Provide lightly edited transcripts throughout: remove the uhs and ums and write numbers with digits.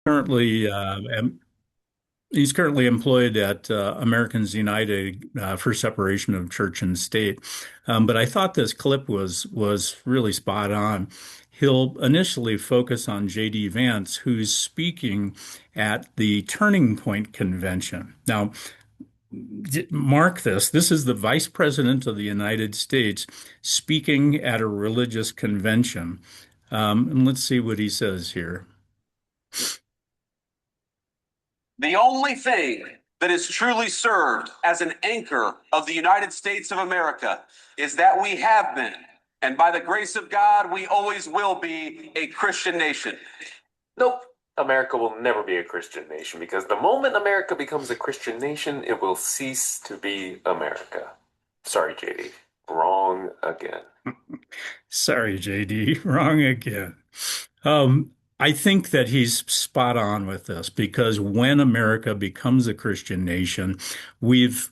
Currently, he's currently employed at Americans United for separation of church and state. But I thought this clip was really spot on. He'll initially focus on J.D. Vance, who's speaking at the Turning Point Convention. Now, mark this. This is the Vice President of the United States speaking at a religious convention. And let's see what he says here. The only thing that is truly served as an anchor of the United States of America is that we have been, and by the grace of God, we always will be a Christian nation. Nope. America will never be a Christian nation because the moment America becomes a Christian nation, it will cease to be America. Sorry, JD. Wrong again. Sorry, JD, wrong again. I think that he's spot on with this because when America becomes a Christian nation, we've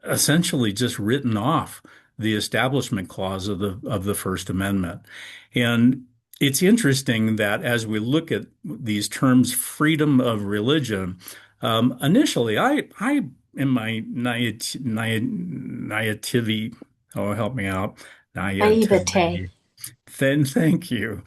essentially just written off the Establishment Clause of the First Amendment. And it's interesting that as we look at these terms, freedom of religion, initially, I in my naivety, oh, help me out, Naivete. naivety. Then thank you.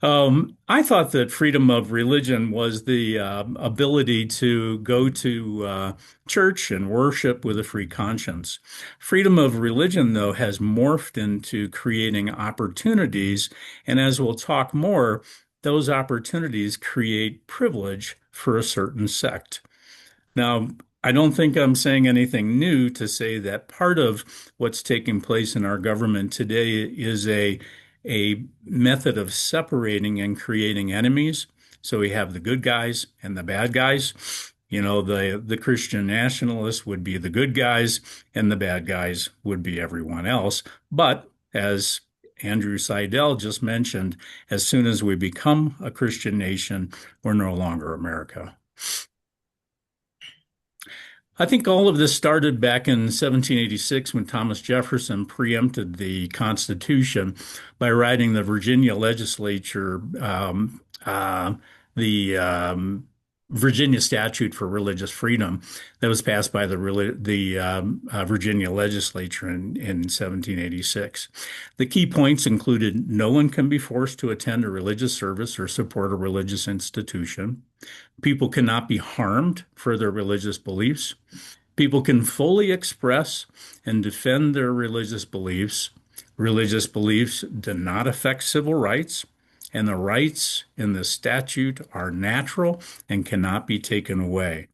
I thought that freedom of religion was the ability to go to church and worship with a free conscience. Freedom of religion, though, has morphed into creating opportunities. And as we'll talk more, those opportunities create privilege for a certain sect. Now, I don't think I'm saying anything new to say that part of what's taking place in our government today is a method of separating and creating enemies. So we have the good guys and the bad guys. You know, the Christian nationalists would be the good guys, and the bad guys would be everyone else. But as Andrew Seidel just mentioned, as soon as we become a Christian nation, we're no longer America. I think all of this started back in 1786 when Thomas Jefferson preempted the Constitution by writing the Virginia legislature, the Virginia Statute for Religious Freedom that was passed by the Virginia legislature in 1786. The key points included no one can be forced to attend a religious service or support a religious institution. People cannot be harmed for their religious beliefs. People can fully express and defend their religious beliefs. Religious beliefs do not affect civil rights, and the rights in the statute are natural and cannot be taken away.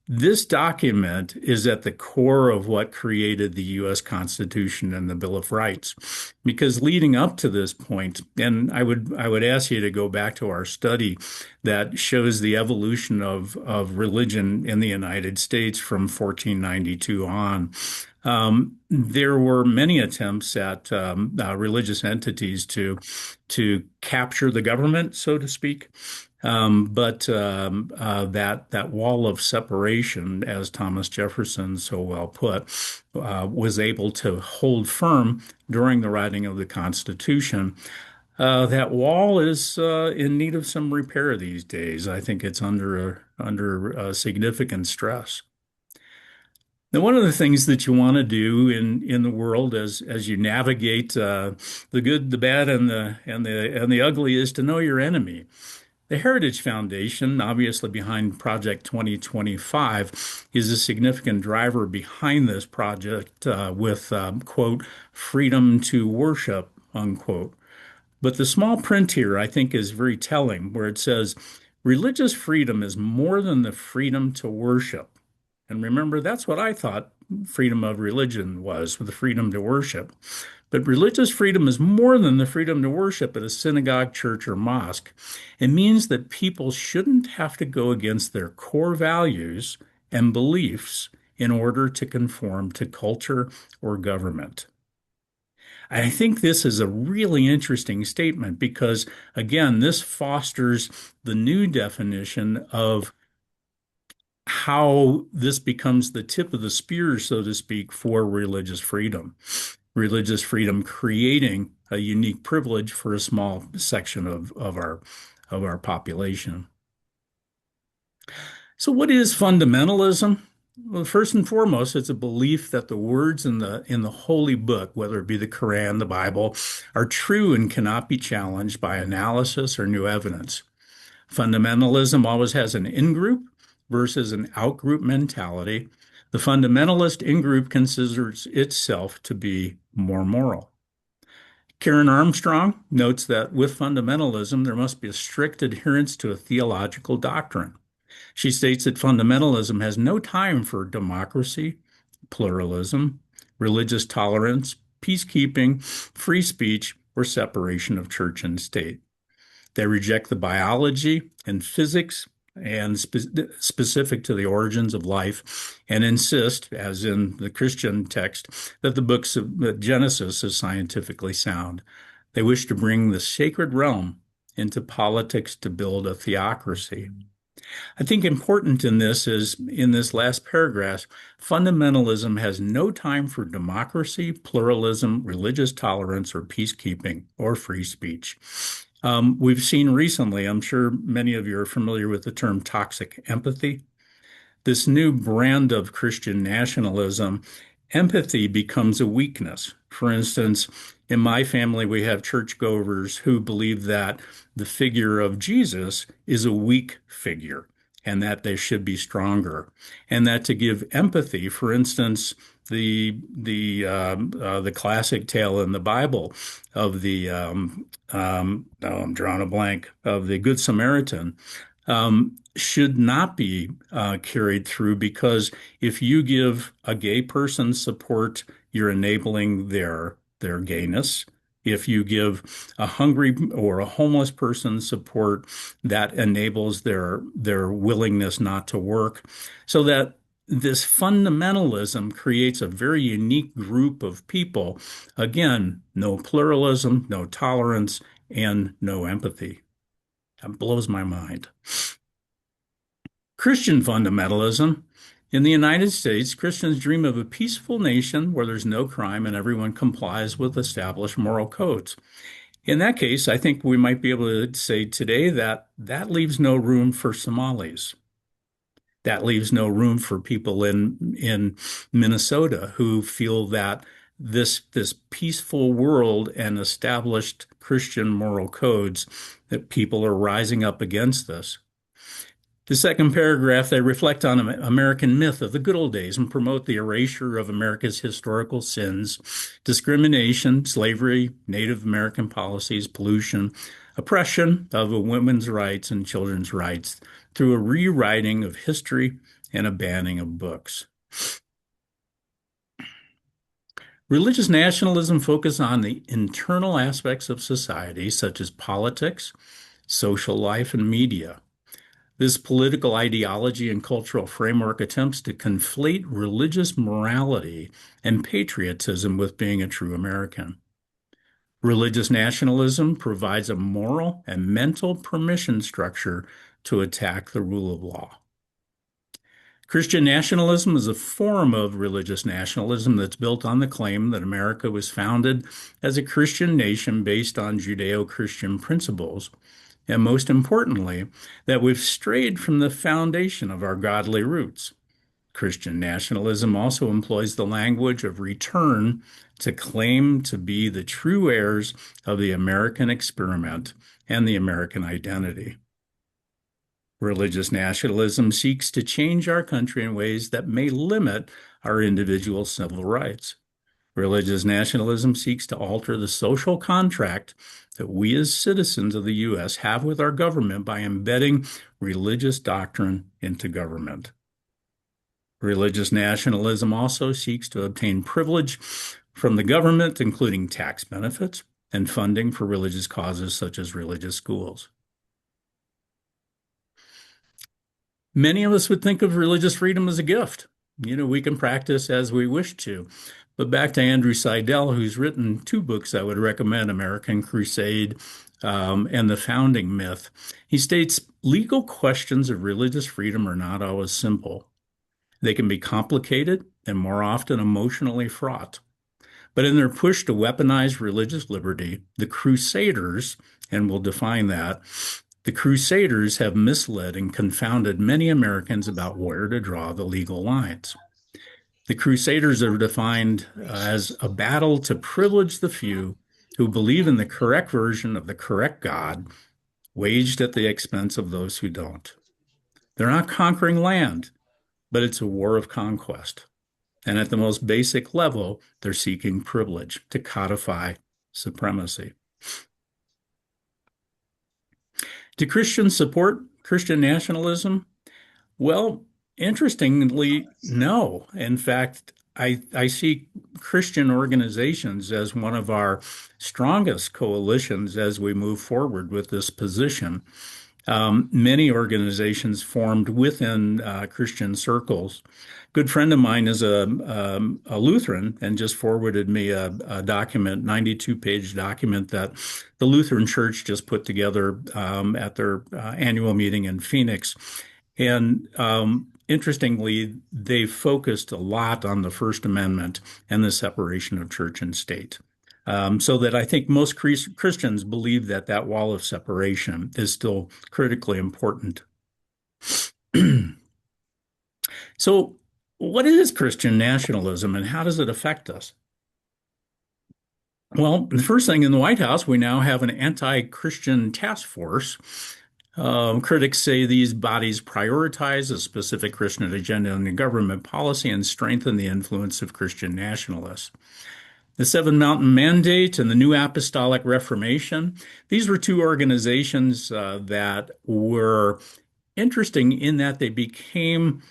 This document is at the core of what created the U.S. Constitution and the Bill of Rights, because leading up to this point, and I would ask you to go back to our study that shows the evolution of religion in the United States from 1492 on. There were many attempts at religious entities to capture the government, so to speak. But that wall of separation, as Thomas Jefferson so well put, was able to hold firm during the writing of the Constitution. That wall is in need of some repair these days. I think it's under significant stress. Now, one of the things that you want to do in the world as you navigate the good, the bad, and the ugly is to know your enemy. The Heritage Foundation, obviously behind Project 2025, is a significant driver behind this project with, quote, freedom to worship, unquote. But the small print here, I think, is very telling, where it says, religious freedom is more than the freedom to worship. And remember, that's what I thought freedom of religion was, with the freedom to worship. But religious freedom is more than the freedom to worship at a synagogue, church, or mosque. It means that people shouldn't have to go against their core values and beliefs in order to conform to culture or government. I think this is a really interesting statement because, again, this fosters the new definition of how this becomes the tip of the spear, so to speak, for religious freedom. Religious freedom creating a unique privilege for a small section of our population. So, what is fundamentalism? Well, first and foremost, it's a belief that the words in the holy book, whether it be the Quran, the Bible, are true and cannot be challenged by analysis or new evidence. Fundamentalism always has an in-group versus an out-group mentality. The fundamentalist in-group considers itself to be more moral. Karen Armstrong notes that with fundamentalism, there must be a strict adherence to a theological doctrine. She states that fundamentalism has no time for democracy, pluralism, religious tolerance, peacekeeping, free speech, or separation of church and state. They reject the biology and physics and specific to the origins of life and insist, as in the Christian text, that the books of Genesis is scientifically sound. They wish to bring the sacred realm into politics to build a theocracy. I think important in this is in this last paragraph, fundamentalism has no time for democracy, pluralism, religious tolerance, or peacekeeping or free speech. We've seen recently, I'm sure many of you are familiar with the term toxic empathy. This new brand of Christian nationalism, empathy becomes a weakness. For instance, in my family, we have churchgoers who believe that the figure of Jesus is a weak figure and that they should be stronger, and that to give empathy, for instance, the classic tale in the Bible of I'm drawing a blank of the Good Samaritan should not be carried through because if you give a gay person support, you're enabling their gayness. If you give a hungry or a homeless person support, that enables their willingness not to work. So that this fundamentalism creates a very unique group of people. Again, no pluralism, no tolerance, and no empathy. That blows my mind. Christian fundamentalism. In the United States, Christians dream of a peaceful nation where there's no crime and everyone complies with established moral codes. In that case, I think we might be able to say today that that leaves no room for Somalis. That leaves no room for people in Minnesota who feel that this peaceful world and established Christian moral codes, that people are rising up against this. The second paragraph, they reflect on American myth of the good old days and promote the erasure of America's historical sins, discrimination, slavery, Native American policies, pollution, oppression of women's rights and children's rights through a rewriting of history and a banning of books. Religious nationalism focuses on the internal aspects of society, such as politics, social life, and media. This political ideology and cultural framework attempts to conflate religious morality and patriotism with being a true American. Religious nationalism provides a moral and mental permission structure to attack the rule of law. Christian nationalism is a form of religious nationalism that's built on the claim that America was founded as a Christian nation based on Judeo-Christian principles, and most importantly, that we've strayed from the foundation of our godly roots. Christian nationalism also employs the language of return to claim to be the true heirs of the American experiment and the American identity. Religious nationalism seeks to change our country in ways that may limit our individual civil rights. Religious nationalism seeks to alter the social contract that we as citizens of the U.S. have with our government by embedding religious doctrine into government. Religious nationalism also seeks to obtain privilege from the government, including tax benefits and funding for religious causes such as religious schools. Many of us would think of religious freedom as a gift. We can practice as we wish to. But back to Andrew Seidel, who's written two books I would recommend, American Crusade and The Founding Myth. He states, legal questions of religious freedom are not always simple. They can be complicated and more often emotionally fraught. But in their push to weaponize religious liberty, the Crusaders, and we'll define that, The Crusaders have misled and confounded many Americans about where to draw the legal lines. The Crusaders are defined as a battle to privilege the few who believe in the correct version of the correct God, waged at the expense of those who don't. They're not conquering land, but it's a war of conquest. And at the most basic level, they're seeking privilege to codify supremacy. Do Christians support Christian nationalism? Well, interestingly, no. In fact, I see Christian organizations as one of our strongest coalitions as we move forward with this position. Many organizations formed within Christian circles. Good friend of mine is a Lutheran and just forwarded me a document, 92-page document that the Lutheran Church just put together at their annual meeting in Phoenix. And interestingly, they focused a lot on the First Amendment and the separation of church and state. So that I think most Christians believe that that wall of separation is still critically important. So, what is Christian nationalism and how does it affect us? Well, the first thing in the White House, we now have an anti-Christian task force. Critics say these bodies prioritize a specific Christian agenda in government policy and strengthen the influence of Christian nationalists. The Seven Mountain Mandate and the New Apostolic Reformation, these were two organizations that were interesting in that they became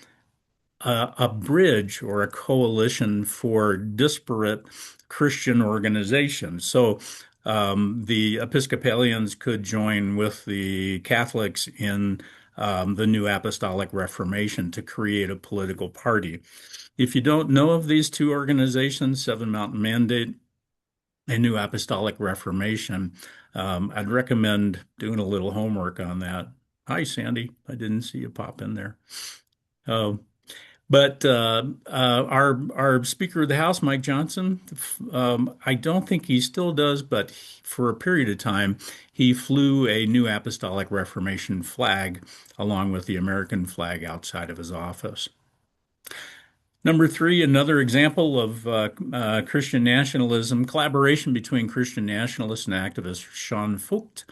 a bridge or a coalition for disparate Christian organizations. So the Episcopalians could join with the Catholics in the New Apostolic Reformation to create a political party. If you don't know of these two organizations, Seven Mountain Mandate and New Apostolic Reformation, I'd recommend doing a little homework on that. Hi, Sandy. I didn't see you pop in there. Uh, but our Speaker of the House, Mike Johnson, I don't think he still does, but for a period of time, he flew a New Apostolic Reformation flag along with the American flag outside of his office. Number three, another example of Christian nationalism, collaboration between Christian nationalists and activist Sean Vogt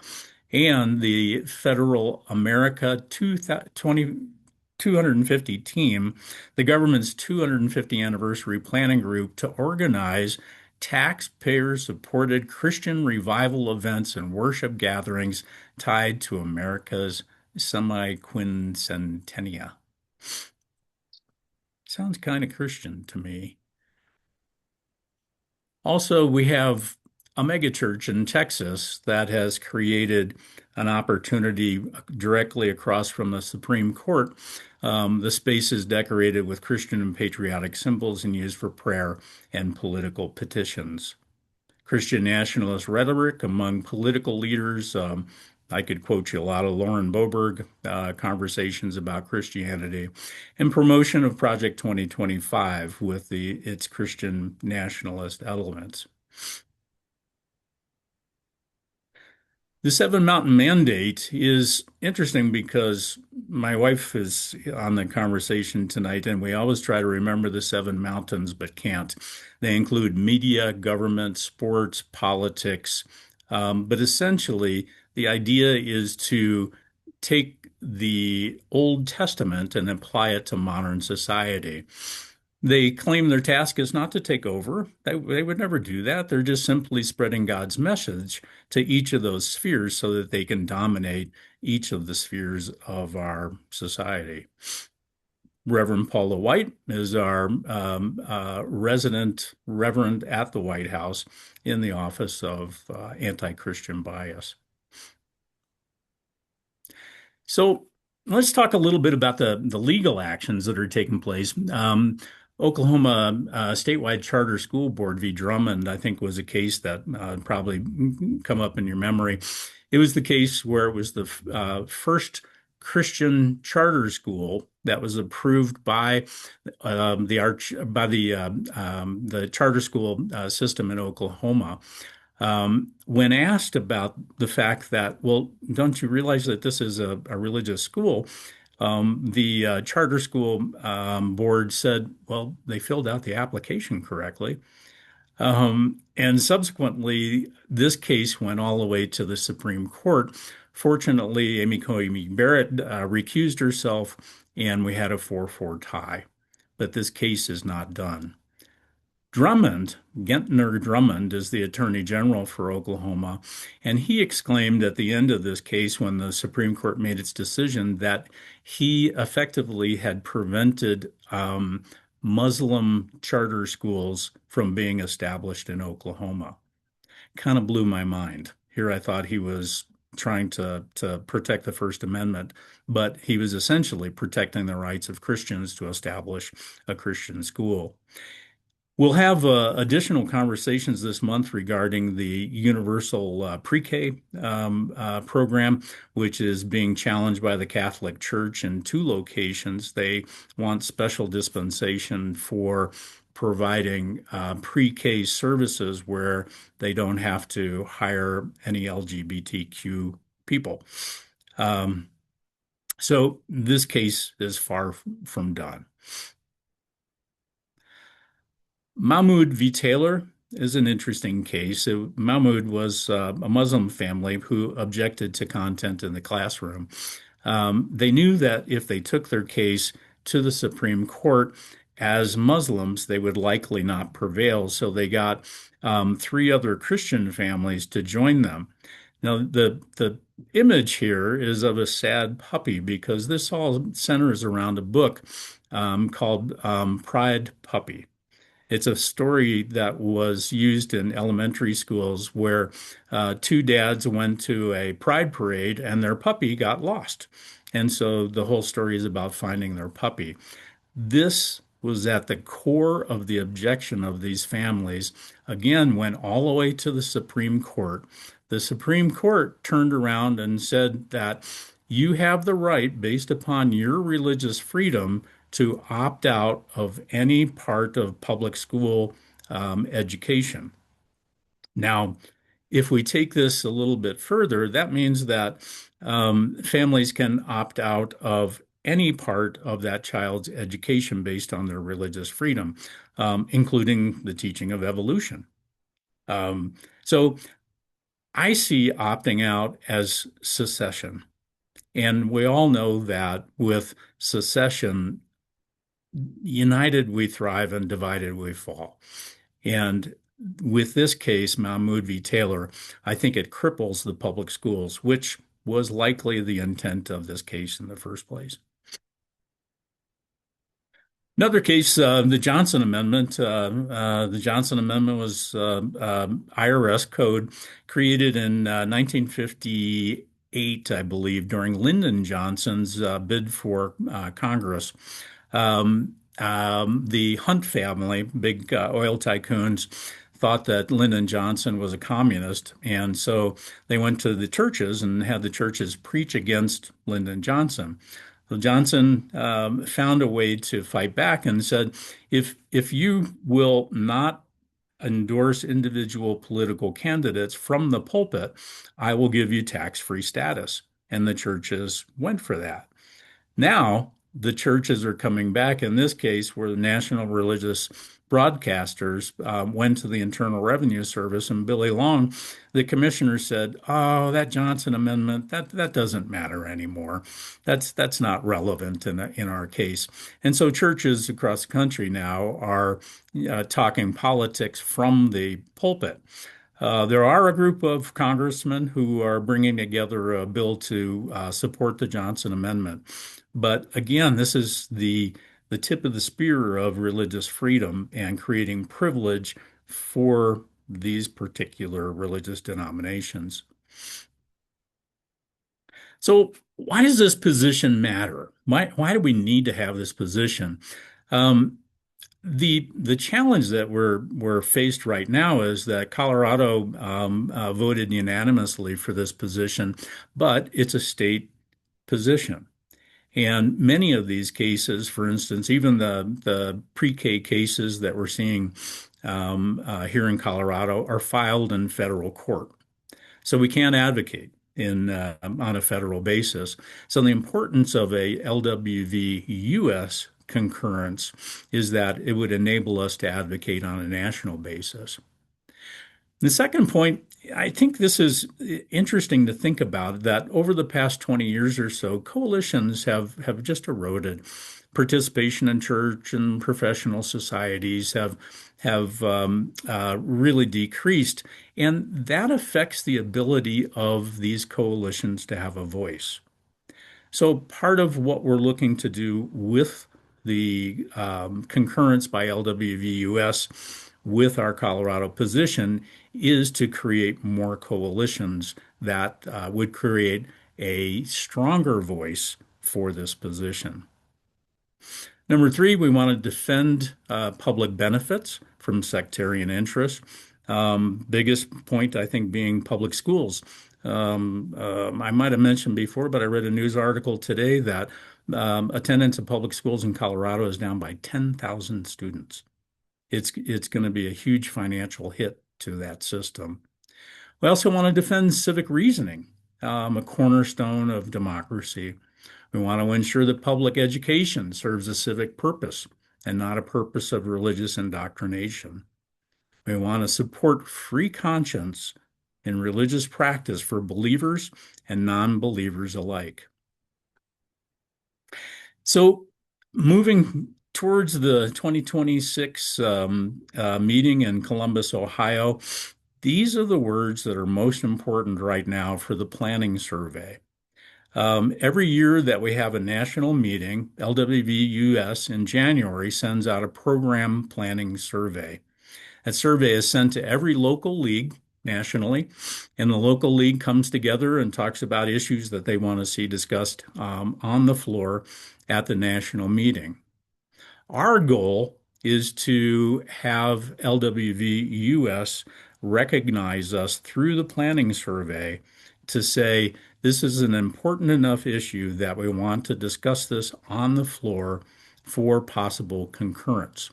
and the Federal America 250 team, the government's 250 anniversary planning group to organize taxpayer-supported Christian revival events and worship gatherings tied to America's semi-quincentennia. Sounds kind of Christian to me. Also, we have a megachurch in Texas that has created an opportunity directly across from the Supreme Court. The space is decorated with Christian and patriotic symbols and used for prayer and political petitions. Christian nationalist rhetoric among political leaders. I could quote you a lot of Lauren Boberg conversations about Christianity and promotion of Project 2025 with its Christian nationalist elements. The Seven Mountain Mandate is interesting because my wife is on the conversation tonight, and we always try to remember the seven mountains, but can't. They include media, government, sports, politics, but essentially the idea is to take the Old Testament and apply it to modern society. They claim their task is not to take over. They would never do that. They're just simply spreading God's message to each of those spheres so that they can dominate each of the spheres of our society. Reverend Paula White is our resident reverend at the White House in the Office of Anti-Christian Bias. So let's talk a little bit about the legal actions that are taking place. Oklahoma statewide charter school board v. Drummond, I think, was a case that probably come up in your memory. It was the case where it was the first Christian charter school that was approved by the charter school system in Oklahoma. When asked about the fact that, well, don't you realize that this is a religious school? The charter school board said, well, they filled out the application correctly. And subsequently, this case went all the way to the Supreme Court. Fortunately, Amy Coney Barrett recused herself, and we had a 4-4 tie. But this case is not done. Drummond, Gentner Drummond, is the Attorney General for Oklahoma, and he exclaimed at the end of this case when the Supreme Court made its decision that he effectively had prevented Muslim charter schools from being established in Oklahoma. Kind of blew my mind. Here I thought he was trying to protect the First Amendment, but he was essentially protecting the rights of Christians to establish a Christian school. We'll have additional conversations this month regarding the universal pre-K program, which is being challenged by the Catholic Church in 2 locations. They want special dispensation for providing pre-K services where they don't have to hire any LGBTQ people. So this case is far from done. Mahmoud v. Taylor is an interesting case. Mahmoud was a Muslim family who objected to content in the classroom. They knew that if they took their case to the Supreme Court as Muslims, they would likely not prevail. So they got 3 other Christian families to join them. Now, the image here is of a sad puppy because this all centers around a book called Pride Puppy. It's a story that was used in elementary schools where 2 dads went to a pride parade and their puppy got lost. And so the whole story is about finding their puppy. This was at the core of the objection of these families. Again, went all the way to the Supreme Court. The Supreme Court turned around and said that you have the right, based upon your religious freedom, to opt out of any part of public school education. Now, if we take this a little bit further, that means that families can opt out of any part of that child's education based on their religious freedom, including the teaching of evolution. So I see opting out as secession. And we all know that with secession, united we thrive and divided we fall. And with this case, Mahmoud v. Taylor, I think it cripples the public schools, which was likely the intent of this case in the first place. Another case, the Johnson Amendment. The Johnson Amendment was IRS code created in 1958, I believe, during Lyndon Johnson's bid for Congress. The Hunt family, big oil tycoons, thought that Lyndon Johnson was a communist, and so they went to the churches and had the churches preach against Lyndon Johnson. So Johnson found a way to fight back and said, if you will not endorse individual political candidates from the pulpit, I will give you tax-free status. And the churches went for that. Now, the churches are coming back in this case where the national religious broadcasters went to the Internal Revenue Service, and Billy Long, the commissioner, said, "Oh, that Johnson Amendment, that doesn't matter anymore. That's not relevant in our case." And so churches across the country now are talking politics from the pulpit. There are a group of congressmen who are bringing together a bill to support the Johnson Amendment. But again, this is the tip of the spear of religious freedom and creating privilege for these particular religious denominations. So why does this position matter? Why do we need to have this position? The challenge that we're faced right now is that Colorado voted unanimously for this position, but it's a state position. And many of these cases, for instance, even the pre-K cases that we're seeing here in Colorado are filed in federal court. So we can't advocate on a federal basis. So the importance of a LWV-US concurrence is that it would enable us to advocate on a national basis. The second point, I think this is interesting to think about that over the past 20 years or so, coalitions have just eroded. Participation in church and professional societies have really decreased, and that affects the ability of these coalitions to have a voice. So part of what we're looking to do with the concurrence by LWVUS with our Colorado position is to create more coalitions that would create a stronger voice for this position. Number three, we want to defend public benefits from sectarian interests. Biggest point, I think, being public schools. I might have mentioned before, but I read a news article today that attendance at public schools in Colorado is down by 10,000 students. It's going to be a huge financial hit to that system. We also want to defend civic reasoning, a cornerstone of democracy. We want to ensure that public education serves a civic purpose and not a purpose of religious indoctrination. We want to support free conscience in religious practice for believers and non-believers alike. So moving towards the 2026 meeting in Columbus, Ohio, these are the words that are most important right now for the planning survey. Every year that we have a national meeting, LWVUS in January sends out a program planning survey. That survey is sent to every local league nationally, and the local league comes together and talks about issues that they want to see discussed on the floor at the national meeting. Our goal is to have LWVUS recognize us through the planning survey to say this is an important enough issue that we want to discuss this on the floor for possible concurrence.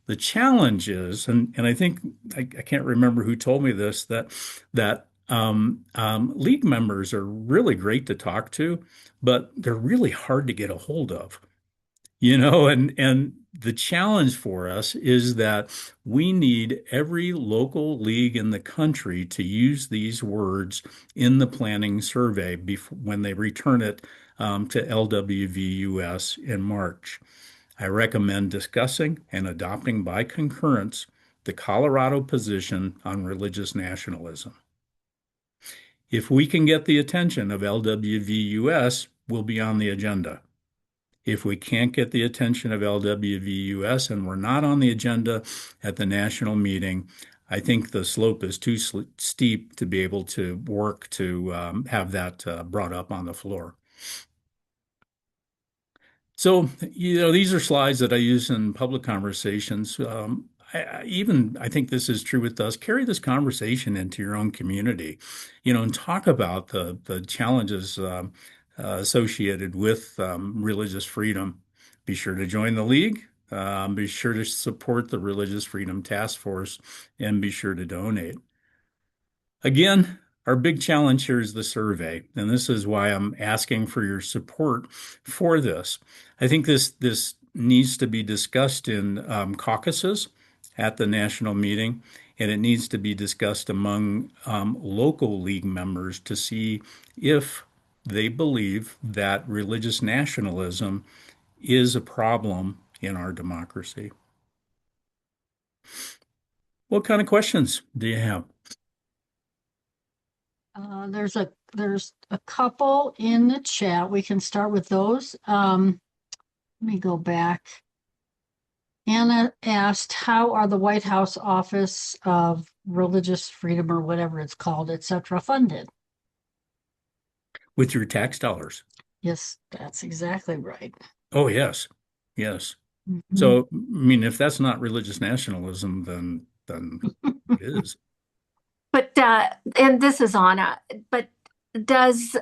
The challenge is, and I think I can't remember who told me this, that league members are really great to talk to, but they're really hard to get a hold of. And the challenge for us is that we need every local league in the country to use these words in the planning survey when they return it to LWVUS in March. I recommend discussing and adopting by concurrence the Colorado position on religious nationalism. If we can get the attention of LWVUS, we'll be on the agenda. If we can't get the attention of LWVUS and we're not on the agenda at the national meeting, I think the slope is too steep to be able to work to have that brought up on the floor. So, these are slides that I use in public conversations. I think this is true with us. Carry this conversation into your own community, and talk about the challenges associated with religious freedom. Be sure to join the league. Be sure to support the Religious Freedom Task Force, and be sure to donate. Again, our big challenge here is the survey, and this is why I'm asking for your support for this. I think this needs to be discussed in caucuses at the national meeting, and it needs to be discussed among local league members to see if they believe that religious nationalism is a problem in our democracy. What kind of questions do you have? There's a couple in the chat. We can start with those. Let me go back. Anna asked, how are the White House Office of Religious Freedom, or whatever it's called, etc., funded? With your tax dollars. Yes, that's exactly right. Oh, yes. Yes. Mhm. So, I mean, if that's not religious nationalism, then it is. But and this is Anna, but does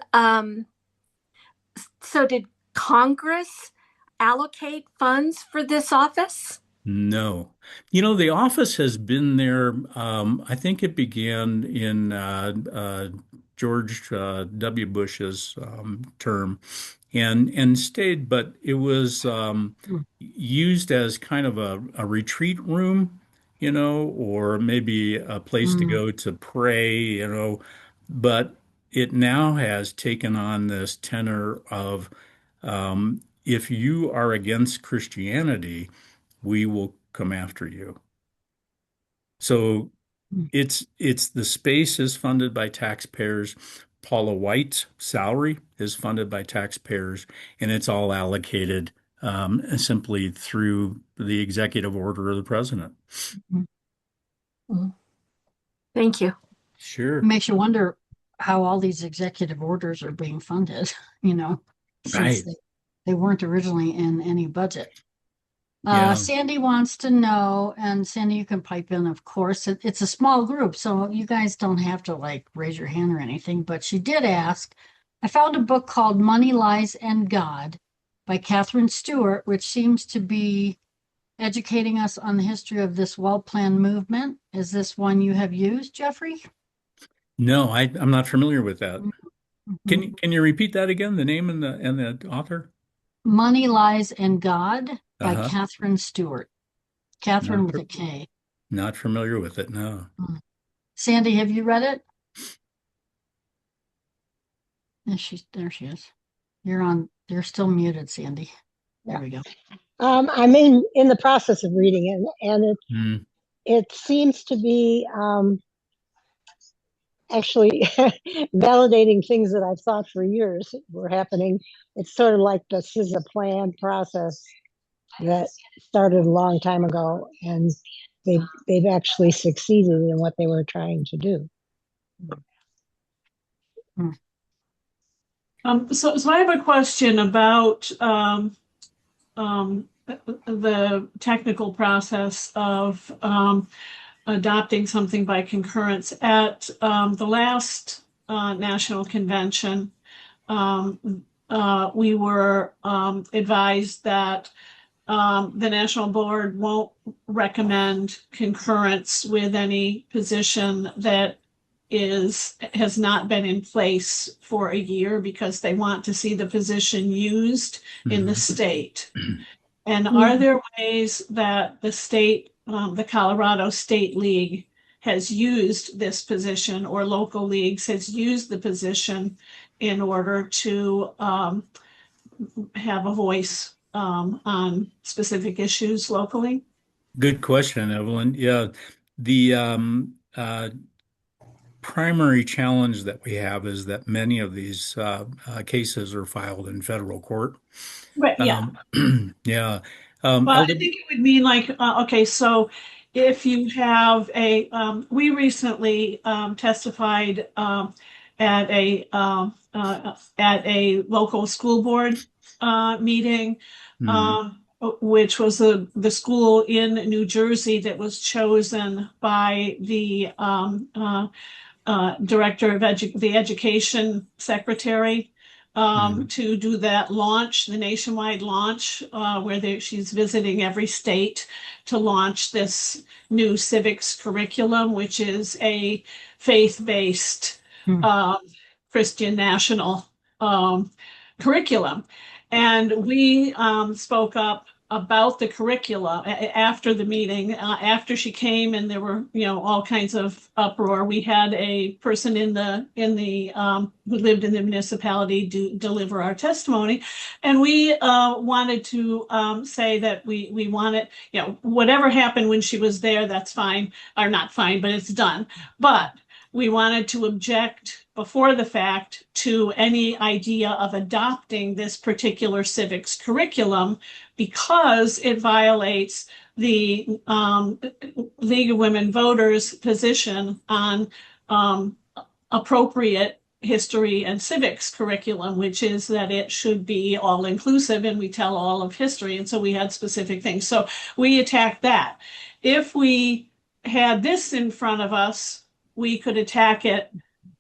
so did Congress allocate funds for this office? No. You know, the office has been there. I think it began in George W. Bush's term and stayed, but it was used as kind of a retreat room, or maybe a place to Mm, go to pray, but it now has taken on this tenor of if you are against Christianity, we will come after you. So mm, it's the space is funded by taxpayers. Paula White's salary is funded by taxpayers, and it's all allocated simply through the executive order of the president. mm, mm. Thank you. It Sure. makes you wonder how all these executive orders are being funded, you know, since Right. they weren't originally in any budget. Yeah. Sandy wants to know, and Sandy, you can pipe in, of course. It's a small group, so you guys don't have to like raise your hand or anything, but she did ask. I found a book called Money, Lies, and God by Catherine Stewart, which seems to be educating us on the history of this well-planned movement. Is this one you have used, Jeffrey? No, I'm not familiar with that. Can Mhm. you repeat that again? The name and the author? Money, Lies, and God by Uh-huh. Catherine Stewart. Not Catherine with fa- a K. not familiar with it. No. Mm. Sandy, have you read it? Yes, there she is. You're still muted, Sandy. There Yeah. we go. I'm in the process of reading it, and Hmm. it seems to be actually validating things that I've thought for years were happening. It's sort of like this is a planned process that started a long time ago, and they've actually succeeded in what they were trying to do. Mm, So I have a question about the technical process of adopting something by concurrence. At the last national convention, we were advised that the national board won't recommend concurrence with any position that has not been in place for a year because they want to see the position used in the state. And are there ways that the state, the Colorado State League has used this position or local leagues has used the position in order to have a voice on specific issues locally? Good question, Evelyn. Yeah, the primary challenge that we have is that many of these cases are filed in federal court. Right, yeah. Um, yeah, Well, I LW, think it would mean like, okay, so if you have we recently testified at a local school board meeting, mhm, um, which was the school in New Jersey that was chosen by the director of the education secretary mhm. to do that launch, the nationwide launch, where she's visiting every state to launch this new civics curriculum, which is a faith-based mm, um, Christian national um, curriculum. And we spoke up about the curricula after the meeting, after she came, and there were, all kinds of uproar. We had a person in the who lived in the municipality deliver our testimony, and we wanted to say that we wanted, whatever happened when she was there, that's fine, or not fine, but it's done. But we wanted to object before the fact to any idea of adopting this particular civics curriculum because it violates the League of Women Voters position on appropriate history and civics curriculum, which is that it should be all inclusive and we tell all of history. And so we had specific things. So we attacked that. If we had this in front of us, we could attack it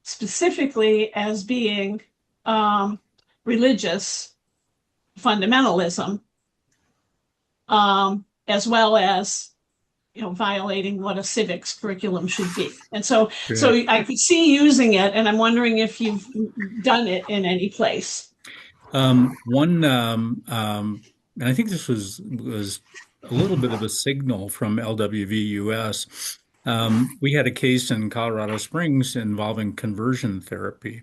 specifically as being religious fundamentalism. as well as, violating what a civics curriculum should be. And so Correct. I could see using it, and I'm wondering if you've done it in any place. One, and I think this was a little bit of a signal from LWVUS. We had a case in Colorado Springs involving conversion therapy.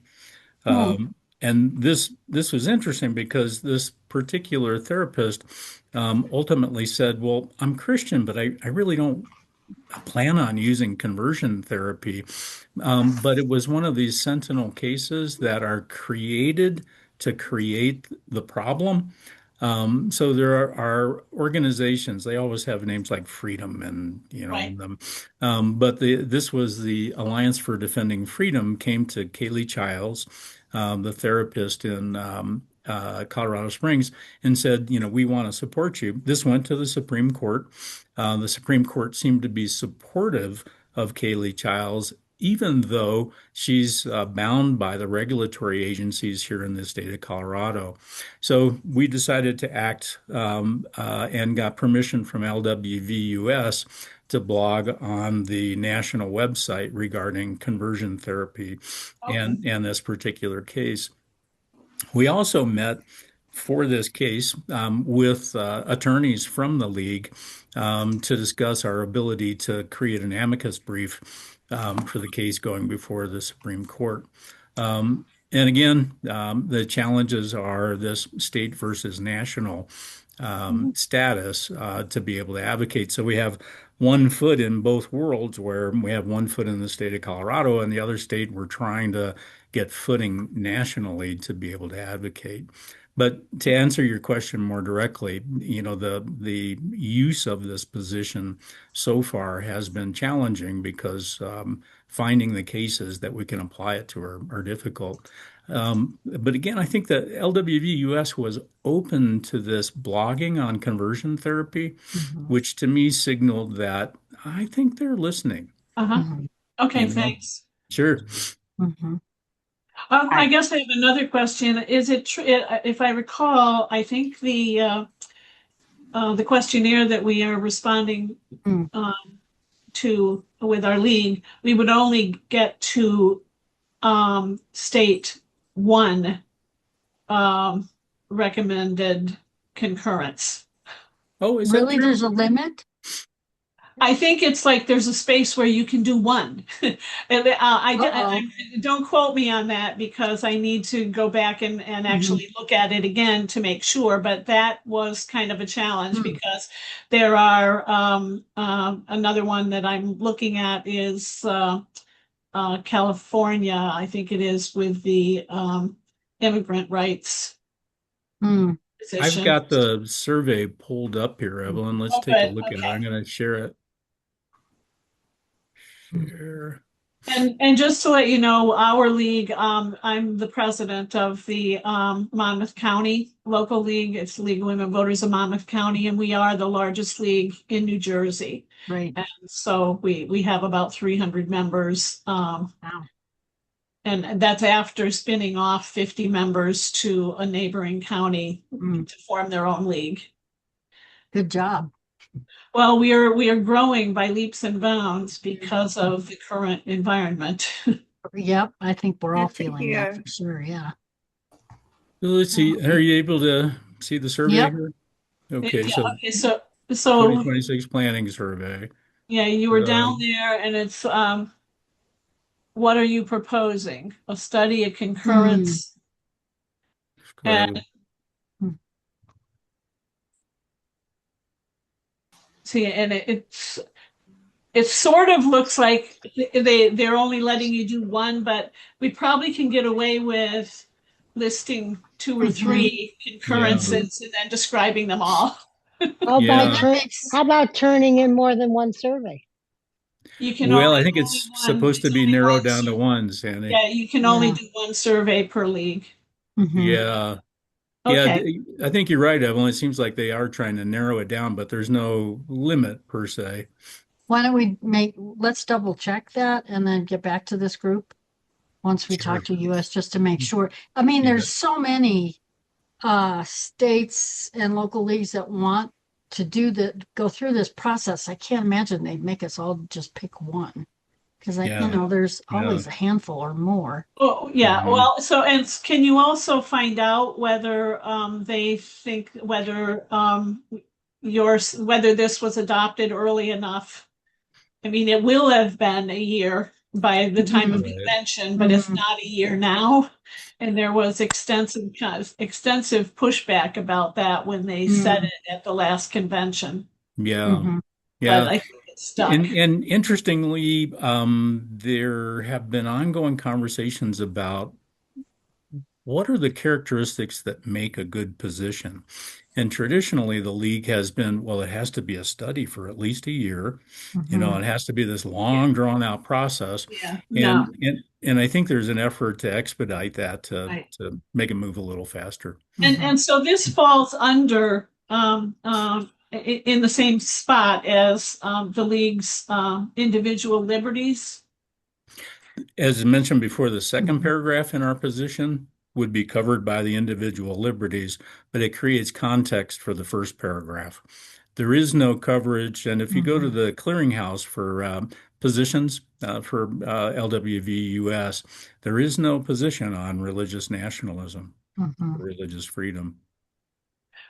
Hmm. And this was interesting because this particular therapist ultimately said, "Well, I'm Christian, but I really don't plan on using conversion therapy." But it was one of these sentinel cases that are created to create the problem. So there are organizations, they always have names like Freedom and, Right. them. But this was the Alliance for Defending Freedom came to Kaylee Childs, the therapist in Colorado Springs, and said, we want to support you. This went to the Supreme Court. The Supreme Court seemed to be supportive of Kaylee Childs, even though she's bound by the regulatory agencies here in the state of Colorado. So we decided to act and got permission from LWVUS to blog on the national website regarding conversion therapy Okay. and this particular case. We also met for this case with attorneys from the league to discuss our ability to create an amicus brief for the case going before the Supreme Court. And again, the challenges are this state versus national Mhm. status to be able to advocate. So we have one foot in both worlds, where we have one foot in the state of Colorado and the other state we're trying to get footing nationally to be able to advocate. But to answer your question more directly, the use of this position so far has been challenging because finding the cases that we can apply it to are difficult. But again, I think that LWVUS was open to this blogging on conversion therapy, Mhm. which to me signaled that I think they're listening. Uh-huh. Mhm. Okay, You know, thanks. sure. Mhm. I guess I have another question. Is it true, if I recall, I think the questionnaire that we are responding Mm. to with our league, we would only get to state one um, recommended concurrence. Oh, is that Really, true? there's a limit? I think it's like there's a space where you can do one. And Uh-oh. don't quote me on that because I need to go back and Mhm. actually look at it again to make sure. But that was kind of a challenge Mm. because there are another one that I'm looking at is California, I think it is, with the immigrant rights Mm. I've position. got the survey pulled up here, Evelyn. Let's Oh, take a good. look at it. I'm Okay. going to share it. Mm. Share. And just to let you know, our league, I'm the president of the Monmouth County local league. It's the League of Women Voters of Monmouth County, and we are the largest league in New Jersey. Right. And so we have about 300 members, Wow. and that's after spinning off 50 members to a neighboring county Mm. to form their own league. Good job. Well, we are growing by leaps and bounds because of the current environment. Yep, I think we're all feeling that Yeah. for sure. Yeah. Let's see. Are you able to see the survey Yep. here? Okay, Yeah, so okay, so 2026 planning survey. yeah, you were down Um, there and it's what are you proposing? A study, a Mm. concurrence, and go Mm. see, and it sort of looks like they're only letting you do one, but we probably can get away with listing two or Mhm. three Yeah, Mhm. concurrences and then describing them all. Well, that yeah. makes, how about turning in more than one survey? You can Well, I only think only it's one. supposed to It's be only narrowed one. down to one, Sandy. Yeah, you can only yeah. do one survey per league. Mhm. Yeah. Yeah, Okay. I think you're right, Evelyn. It seems like they are trying to narrow it down, but there's no limit per se. Why don't let's double check that and then get back to this group once we talk Sure. to US just to make sure. I mean, You there's bet. so many states and local leagues that want go through this process, I can't imagine they'd make us all just pick one. Because Yeah. there's Yeah. always a handful or more. Oh, yeah. Hmm. Well, so, and can you also find out whether they think whether whether this was adopted early enough? I mean, it will have been a year by the time of Mhm. Right. convention, but it's Mhm. not a year now. And there was extensive pushback about that when they said Mhm. it at the last convention. Yeah. Mhm. But Yeah. I think it's stuck. And interestingly, there have been ongoing conversations about what are the characteristics that make a good position. And traditionally, the league has been, well, it has to be a study for at least a year. Mhm. It has to be this Yeah, long, drawn out process. yeah, no, And I think there's an effort to expedite that right. to make it move a little faster. Mhm. And so this falls under in the same spot as the league's individual liberties. As mentioned before, the second Mhm. paragraph in our position would be covered by the individual liberties, but it creates context for the first paragraph. There is no coverage, and if you go to Mhm. the clearinghouse for positions for LWVUS, there is no position on religious nationalism Mhm. or religious freedom.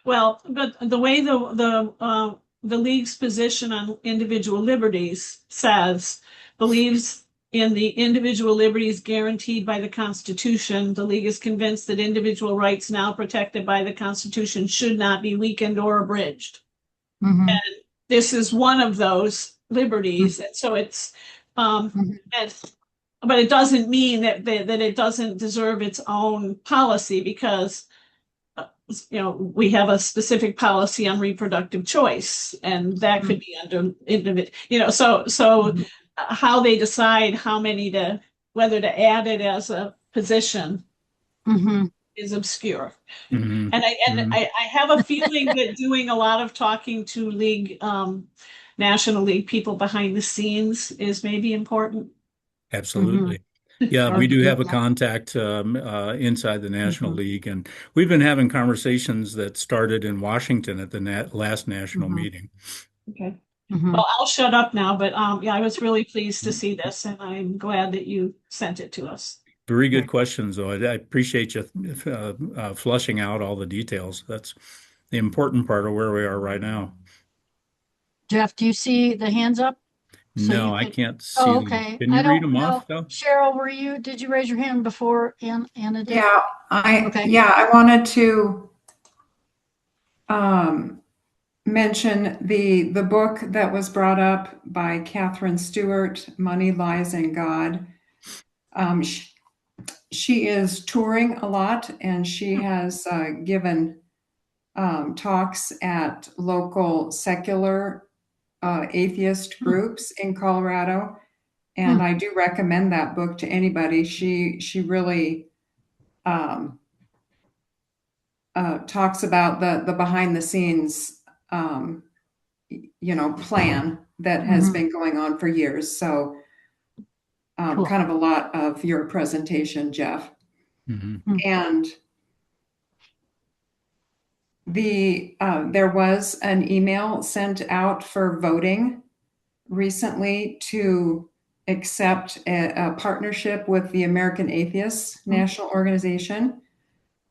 Well, but the way the league's position on individual liberties says believes in the individual liberties guaranteed by the Constitution. The league is convinced that individual rights now protected by the Constitution should not be weakened or abridged. Mhm. This is one of those liberties, and so it's Mhm. and but it doesn't mean that it doesn't deserve its own policy because we have a specific policy on reproductive choice, and that could Mhm. be under individual, so Mhm. how they decide how many to whether to add it as a position Mhm. is obscure. Hmm. And Hmm. I have a feeling that doing a lot of talking to National League people behind the scenes is maybe important. Mhm. Absolutely. Yeah, Or we do have a yeah. contact inside the National Mhm. League, and we've been having conversations that started in Washington at the last national Mhm. meeting. Okay. Mhm. Well, I'll shut up now, but yeah, I was really pleased to see this, and I'm glad that you sent it to us. Very good questions, though. I appreciate you flushing out all the details. That's the important part of where we are right now. Jeff, do you see the hands up? So you No, I could. can't see Oh, them. okay. Can I you read don't them off, know. though? Cheryl, did you raise your hand before Anna did? Yeah, I Okay. yeah, I wanted to um, mention the book that was brought up by Catherine Stewart, Money, Lies, and God. Um, she, she is touring a lot, and she has given talks at local secular atheist Hmm. groups in Colorado. Hmm. And I do recommend that book to anybody. She really um, talks about the behind the scenes um, plan that has Mhm. been going on for years. So Cool. kind of a lot of your presentation, Jeff. Hmm. Hmm. And there was an email sent out for voting recently to accept a partnership with the American Atheists Hmm. National Organization.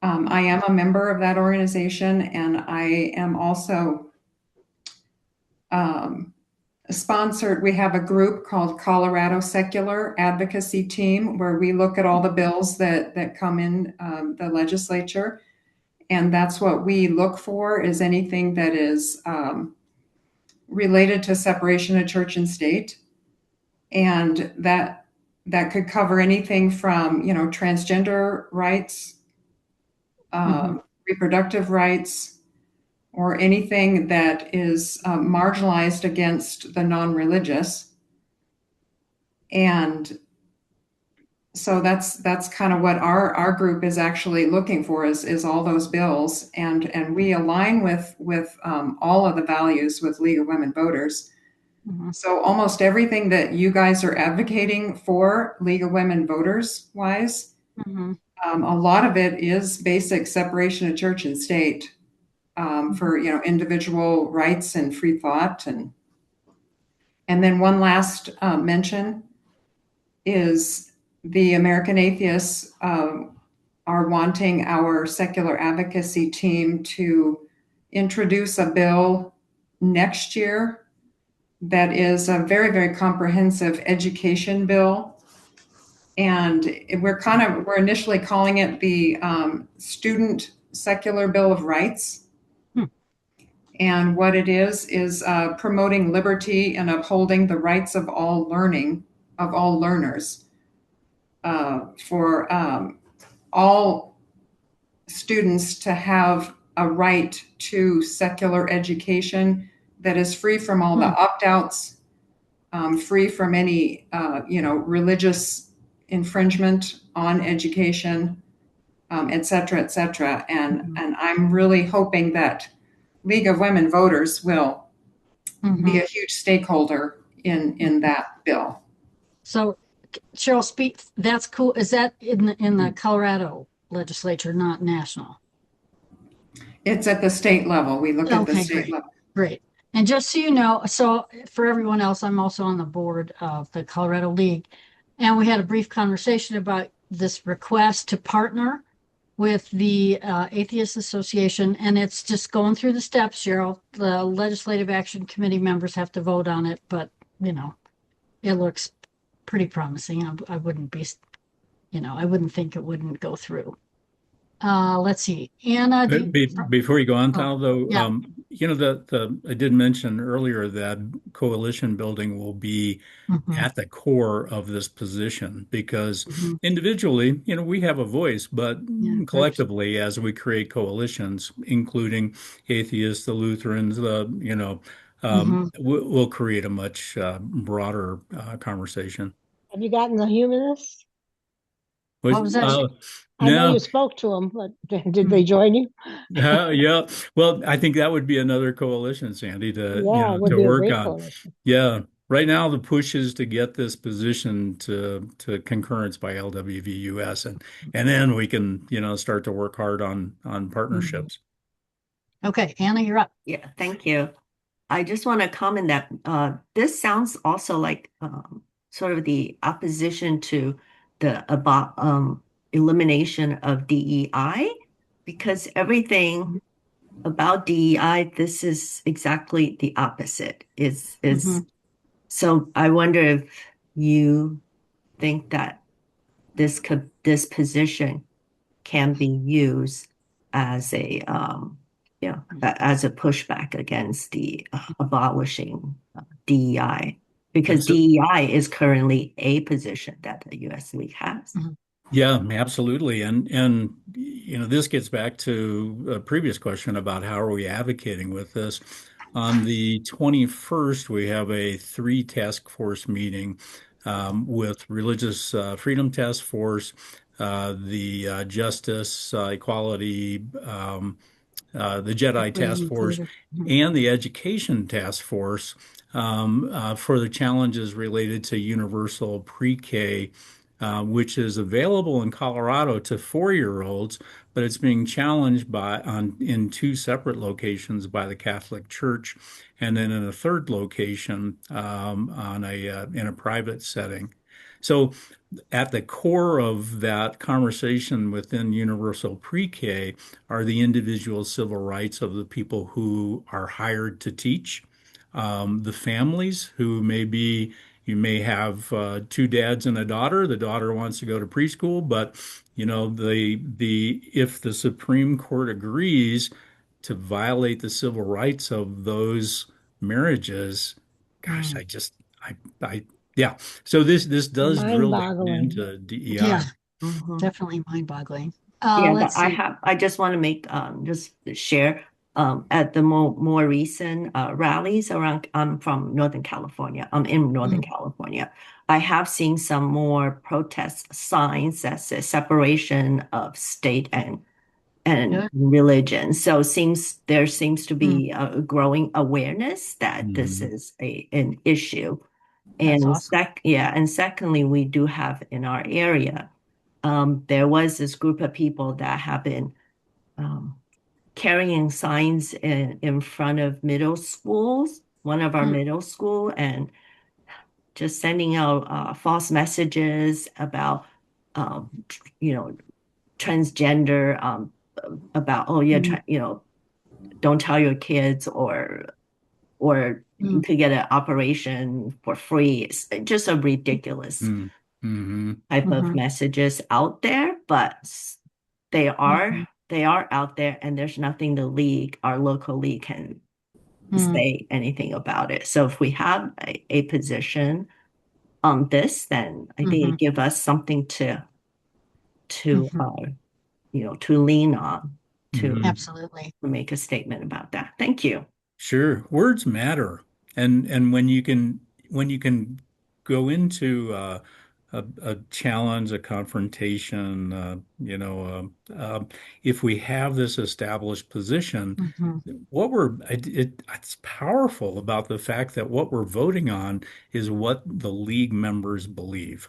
I am a member of that organization, and I am also um, sponsored. We have a group called Colorado Secular Advocacy Team where we look at all the bills that come in the legislature, and that's what we look for is anything that is related to separation of church and state, and that could cover anything from transgender rights, Mhm. reproductive rights, or anything that is marginalized against the non-religious. And so that's kind of what our group is actually looking for is all those bills, and we align with all of the values with League of Women Voters. Mhm. So almost everything that you guys are advocating for League of Women Voters wise, Mhm. a lot of it is basic separation of church and state for, individual rights and free thought. And then one last mention is the American Atheists are wanting our secular advocacy team to introduce a bill next year that is a very, very comprehensive education bill. And we're initially calling it the Student Secular Bill of Rights. And what it is promoting liberty and upholding the rights of all learners, for all students to have a right to secular education that is free from all the opt-outs, free from any, religious infringement on education, et cetera, et cetera. And I'm really hoping that League of Women Voters will be a huge stakeholder in that bill. So Cheryl, speak, that's cool. Is that in the Colorado legislature, not national? It's at the state level. We look at the Okay, state great. level. Great. And just so you know, so for everyone else, I'm also on the board of the Colorado League. And we had a brief conversation about this request to partner with the Atheist Association. And it's just going through the steps, Cheryl. The Legislative Action Committee members have to vote on it, but, it looks pretty promising. I wouldn't be, I wouldn't think it wouldn't go through. Let's see. Anna, Before you go on, Oh, Tal, though, yeah. I did mention earlier that coalition building will be at the core of this position because individually, we have a voice, but Yeah, collectively, as we create coalitions, including atheists, the Lutherans, we'll create a much broader conversation. Have you gotten the humanists? What was that? I know No. you spoke to them, but did they join you? Yeah. Well, I think that would be another coalition, Sandy, to Yeah, it would to be a work great on. coalition. Yeah. Right now, the push is to get this position to concurrence by LWVUS, and then we can start to work hard on partnerships. Okay, Anna, you're up. Yeah, thank you. I just want to comment that this sounds also like sort of the opposition to the about elimination of DEI, because everything about DEI, this is exactly the opposite. So I wonder if you think that this position can be used as a as a pushback against the abolishing DEI, because DEI is currently a position that the U.S. League has. Yeah, absolutely. And this gets back to a previous question about how are we advocating with this. On the 21st, we have a 3 task force meeting with Religious Freedom Task Force, the Justice, Equality, the Jedi Task Force, and the Education Task Force for the challenges related to universal pre-K, which is available in Colorado to 4-year-olds, but it's being challenged in 2 separate locations by the Catholic Church, and then in a third location in a private setting. So at the core of that conversation within universal pre-K are the individual civil rights of the people who are hired to teach, the families who you may have 2 dads and a daughter. The daughter wants to go to preschool, but if the Supreme Court agrees to violate the civil rights of those marriages, gosh, yeah. So this does drill down Mind-boggling. into DEI. Yeah, Mhm. definitely mind-boggling. Yeah, Let's but see. I just want to make just share at the more recent rallies around. I'm from Northern California. I'm in Northern California. I have seen some more protest signs that say separation of state and Yeah. religion. So there seems to be a growing awareness that this Mhm. is an issue. That's And awesome. secondly, we do have in our area, there was this group of people that have been carrying signs in front of middle schools, one of our Mm. middle school, and just sending out false messages about, you know, transgender, about, oh, yeah, Mm. don't tell your kids, or you Mm. could get an operation for free. It's just a ridiculous Mm. Hmm. type of Mhm. messages out there, but they are Mhm. they are out there, and there's nothing our local league can Mm. say anything about it. So if we have a position on this, then I think it Mhm. give us something to Mhm. to lean on Hmm. Absolutely. to make a statement about that. Thank you. Sure, words matter, and when you can go into a challenge, a confrontation, if we have this established position, Mhm. it's powerful about the fact that what we're voting on is what the league members believe.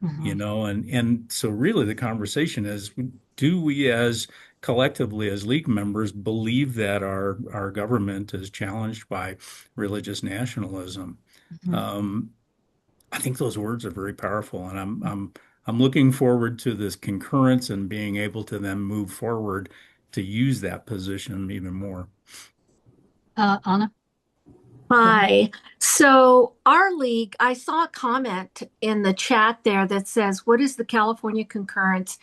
Mhm. And so really the conversation is, do we as collectively as league members believe that our government is challenged by religious nationalism? Mhm. Um, I think those words are very powerful, and I'm looking forward to this concurrence and being able to then move forward to use that position even more. Anna, go ahead. Hi. So, our league, I saw a comment in the chat there that says, what is the California concurrence?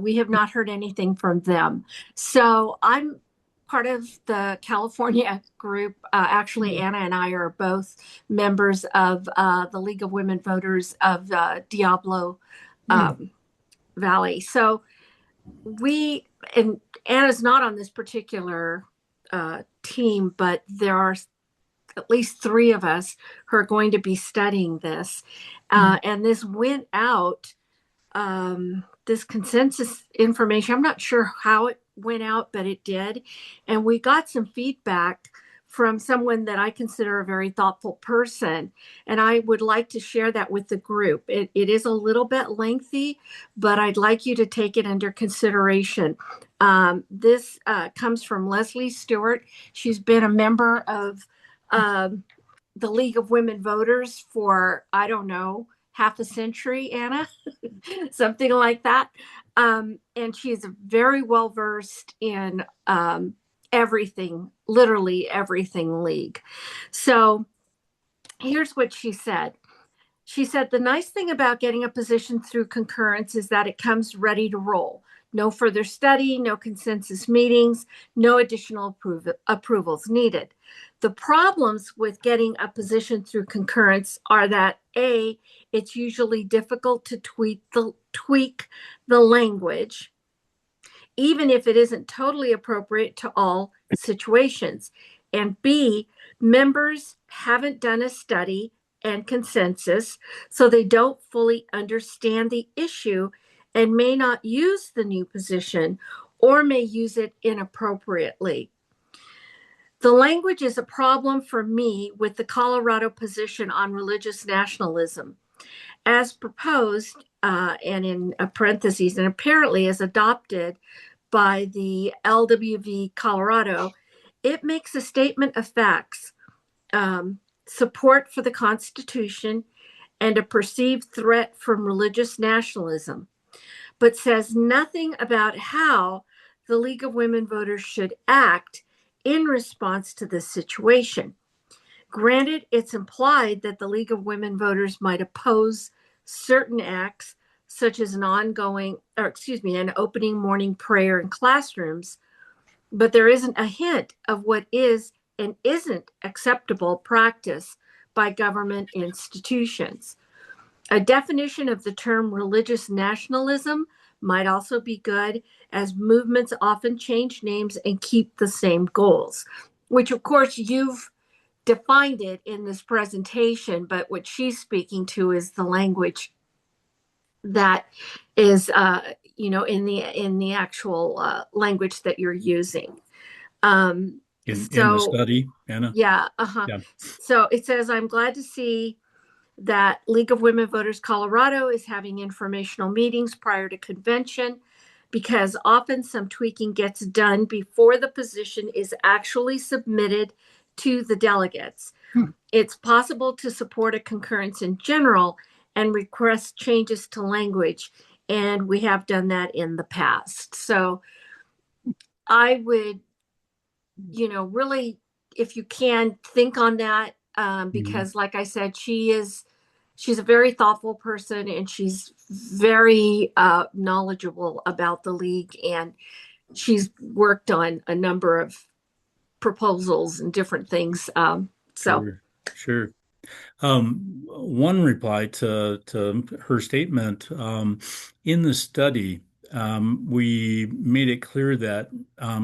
We have not heard anything from them. So, I'm part of the California group. Actually, Mm. Anna and I are both members of the League of Women Voters of Diablo Mm. um, Valley. So, and Anna's not on this particular team, but there are at least three of us who are going to be studying this. Mm. And this went out, this consensus information. I'm not sure how it went out, but it did. And we got some feedback from someone that I consider a very thoughtful person. And I would like to share that with the group. It is a little bit lengthy, but I'd like you to take it under consideration. This comes from Leslie Stewart. She's been a member of um, the League of Women Voters for, I don't know, half a century, Anna, something like that. And she's very well versed in everything, literally everything league. So here's what she said. She said, the nice thing about getting a position through concurrence is that it comes ready to roll. No further study, no consensus meetings, no additional approvals needed. The problems with getting a position through concurrence are that A, it's usually difficult to tweak the language, even if it isn't totally appropriate to all situations. And B, members haven't done a study and consensus, so they don't fully understand the issue and may not use the new position or may use it inappropriately. The language is a problem for me with the Colorado position on religious nationalism. As proposed, and in parentheses, and apparently as adopted by the LWV Colorado, it makes a statement of facts, support for the Constitution, and a perceived threat from religious nationalism, but says nothing about how the League of Women Voters should act in response to this situation. Granted, it's implied that the League of Women Voters might oppose certain acts, such as an opening morning prayer in classrooms, but there isn't a hint of what is and isn't acceptable practice by government institutions. A definition of the term religious nationalism might also be good, as movements often change names and keep the same goals, which, of course, you've defined it in this presentation, but what she's speaking to is the language that is, in the actual language that you're using. Um, In the so study, Anna? yeah, uh-huh. Yeah. So it says, I'm glad to see that League of Women Voters Colorado is having informational meetings prior to convention because often some tweaking gets done before the position is actually submitted to the delegates. It's possible to support a concurrence in general and request changes to language, and we have done that in the past. So I would, really, if you can, think on that, because like I said, she's a very thoughtful person, and she's very knowledgeable about the league, and she's worked on a number of proposals and different things. So Sure, sure. One reply to her statement, in the study, we made it clear that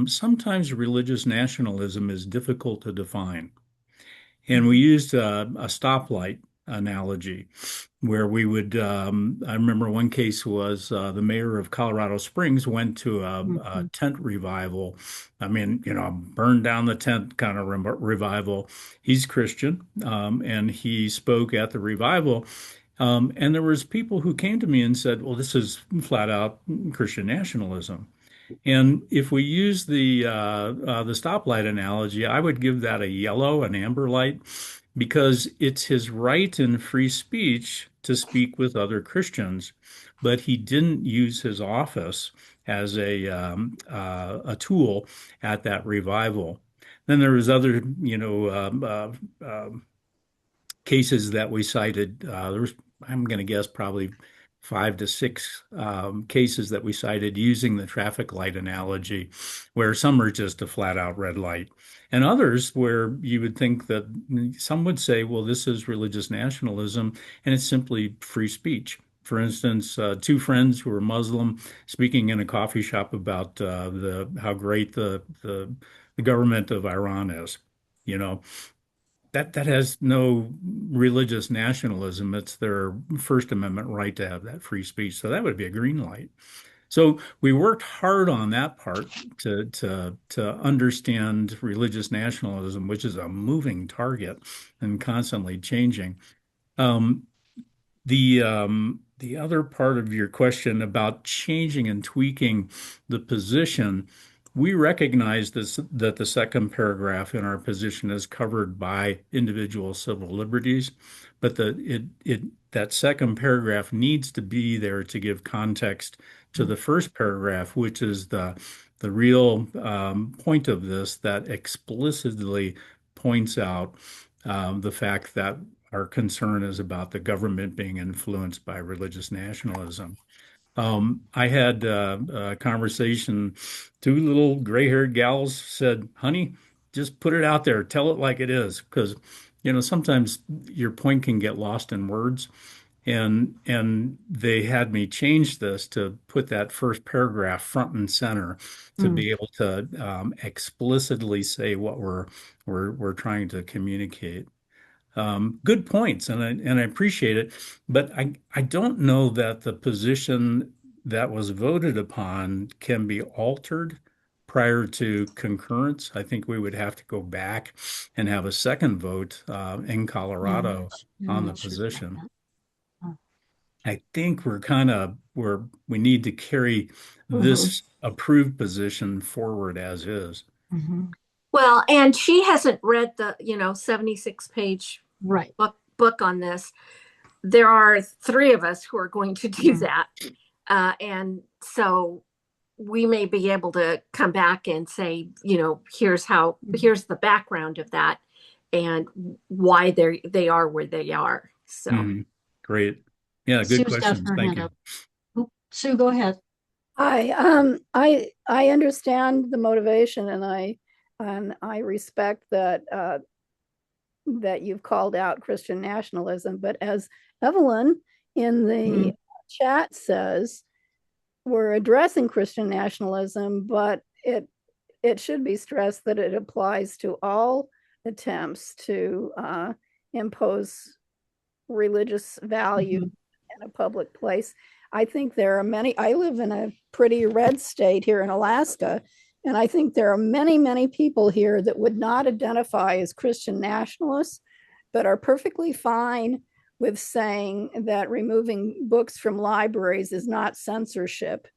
sometimes religious nationalism is difficult to define. And we used a stoplight analogy where we would, I remember one case was the mayor of Colorado Springs went to a tent revival. I mean, burn down the tent kind of revival. He's Christian, and he spoke at the revival. And there was people who came to me and said, well, this is flat out Christian nationalism. And if we use the stoplight analogy, I would give that a yellow, an amber light, because it's his right in free speech to speak with other Christians, but he didn't use his office as a tool at that revival. Then there was other, cases that we cited. There was, I'm going to guess, probably 5 to 6 cases that we cited using the traffic light analogy, where some are just a flat out red light, and others where you would think that some would say, well, this is religious nationalism, and it's simply free speech. For instance, 2 friends who are Muslim speaking in a coffee shop about the how great the government of Iran is. You know, that has no religious nationalism. It's their First Amendment right to have that free speech. So that would be a green light. So we worked hard on that part to understand religious nationalism, which is a moving target and constantly changing. Um, the other part of your question about changing and tweaking the position, we recognize that the second paragraph in our position is covered by individual civil liberties, but that second paragraph needs to be there to give context to the first paragraph, which is the real point of this, that explicitly points out the fact that our concern is about the government being influenced by religious nationalism. I had a conversation. 2 little gray-haired gals said, "Honey, just put it out there. Tell it like it is," because sometimes your point can get lost in words. And they had me change this to put that first paragraph front and center to be able to explicitly say what we're trying to communicate. Good points, and I appreciate it, but I don't know that the position that was voted upon can be altered prior to concurrence. I think we would have to go back and have a second vote in Colorado on the position. I think we need to carry this approved position forward as is. well, and she hasn't read the 76-page Right. book on this. There are 3 of us who are going to do that, and so we may be able to come back and say, here's the background of that and why they are where they are. So Great. Yeah, good Sue's got questions. her Thank hand you. up. Oop, Sue, go ahead. I understand the motivation, and I respect that that you've called out Christian nationalism. But as Evelyn in the chat says, we're addressing Christian nationalism, but it should be stressed that it applies to all attempts to impose religious value in a public place. I think there are many. I live in a pretty red state here in Alaska, and I think there are many, many people here that would not identify as Christian nationalists, but are perfectly fine with saying that removing books from libraries is not censorship.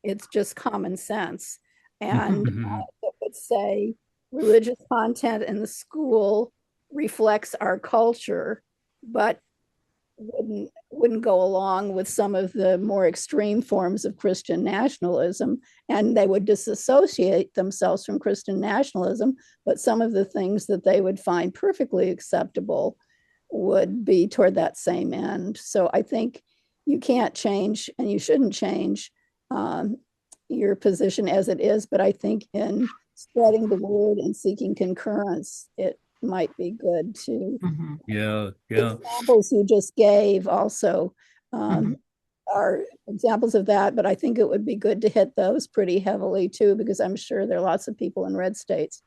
It's just common sense. And Mhm. it would say religious content in the school reflects our culture, but wouldn't go along with some of the more extreme forms of Christian nationalism, and they would disassociate themselves from Christian nationalism, but some of the things that they would find perfectly acceptable would be toward that same end. So I think you can't change and you shouldn't change your position as it is, but I think in spreading the word and seeking concurrence, it might be good to Mhm. Yeah, the yeah. examples you just gave also Mhm. are examples of that, but I think it would be good to hit those pretty heavily too, because I'm sure there are lots of people in red states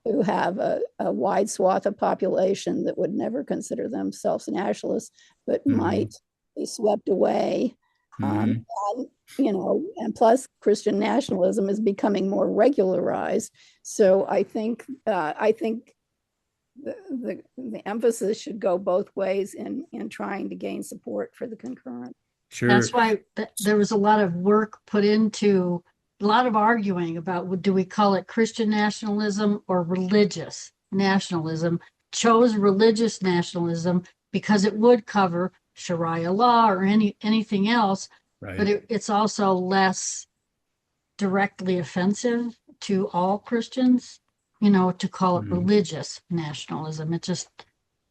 who have a wide swath of population that would never consider themselves nationalists, but Mhm. might be swept away. Mhm. And, and plus Christian nationalism is becoming more regularized. So I think the emphasis should go both ways in trying to gain support for the concurrent. Sure. That's why there was a lot of work put into a lot of arguing about do we call it Christian nationalism or religious nationalism? Chose religious nationalism because it would cover Sharia law or anything else, but Right. it's also less directly offensive to all Christians, to call it Mhm. religious nationalism. It just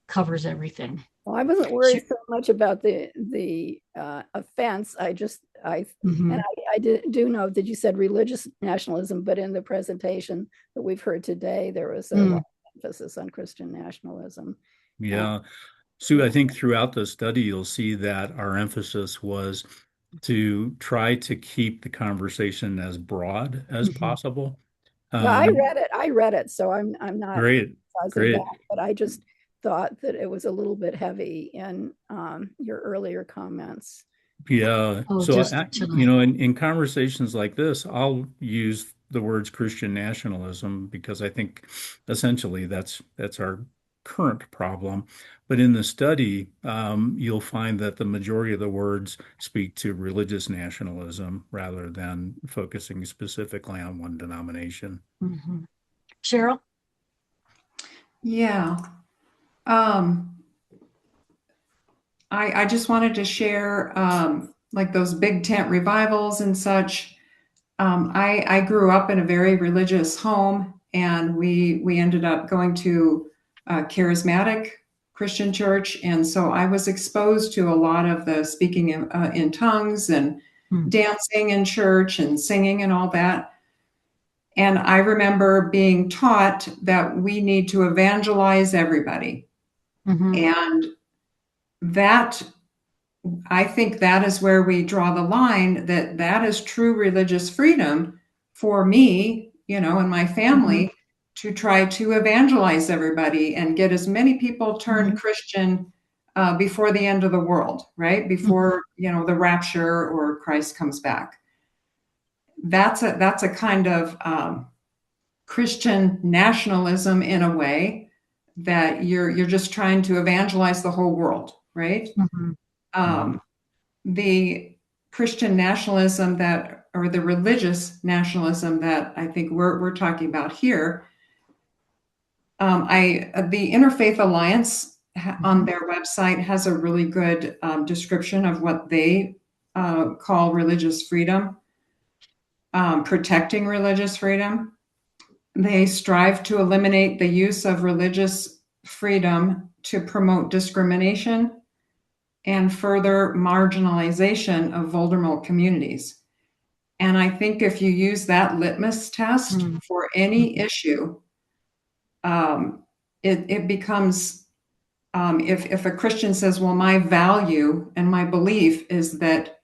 covers everything. Well, I wasn't Sure. worried so much about the offense. I and Mhm. I do know that you said religious nationalism, but in the presentation that we've heard today, there was a lot Mm. of emphasis on Christian nationalism. And Yeah. Sue, I think throughout the study, you'll see that our emphasis was to try to keep the conversation as broad as Mhm. possible. yeah, I Um, read it. I read it, so I'm not great, criticizing great. that, but I just thought that it was a little bit heavy in your earlier comments. Yeah. Oh, So, just tonight. in conversations like this, I'll use the words Christian nationalism because I think essentially that's our current problem. But in the study, you'll find that the majority of the words speak to religious nationalism rather than focusing specifically on one denomination. Mhm. Cheryl? Yeah. Um, I just wanted to share like those big tent revivals and such. I grew up in a very religious home, and we ended up going to a charismatic Christian church, and so I was exposed to a lot of the speaking in tongues and Mm. dancing in church and singing and all that. And I remember being taught that we need to evangelize everybody, Mhm. and that I think that is where we draw the line, that that is true religious freedom for me, and my Mhm. family, to try to evangelize everybody and get as many people turned Mhm. Christian before the end of the world, right? Mhm. Before, the rapture or Christ comes back. That's a kind of Christian nationalism in a way, that you're just trying to evangelize the whole world, right? Mhm. Mhm. Um, the Christian nationalism or the religious nationalism that I think we're talking about here, the Interfaith Alliance on Mhm. their website has a really good description of what they call religious freedom, protecting religious freedom. They strive to eliminate the use of religious freedom to promote discrimination and further marginalization of vulnerable communities. And I think if you use that litmus test Mhm. for any issue, um, it becomes, if a Christian says, well, my value and my belief is that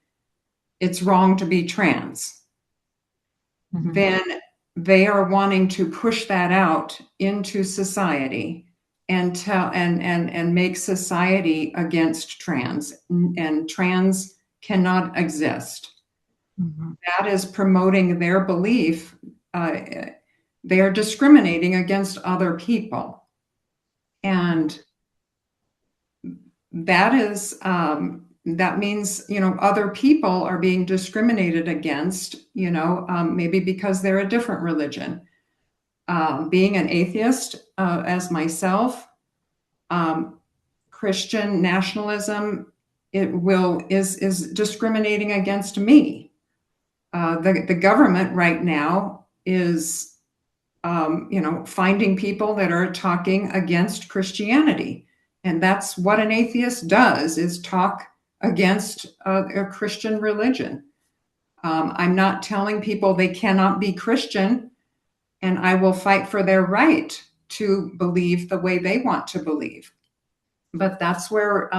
it's wrong to be trans, Mhm. then they are wanting to push that out into society and tell and make society against trans, and trans cannot exist. Mhm. That is promoting their belief. They are discriminating against other people, and that is that means, other people are being discriminated against, maybe because they're a different religion. Being an atheist, as myself, um, Christian nationalism, is discriminating against me. The government right now is, finding people that are talking against Christianity, and that's what an atheist does: is talk against a Christian religion. I'm not telling people they cannot be Christian, and I will fight for their right to believe the way they want to believe. But that's where,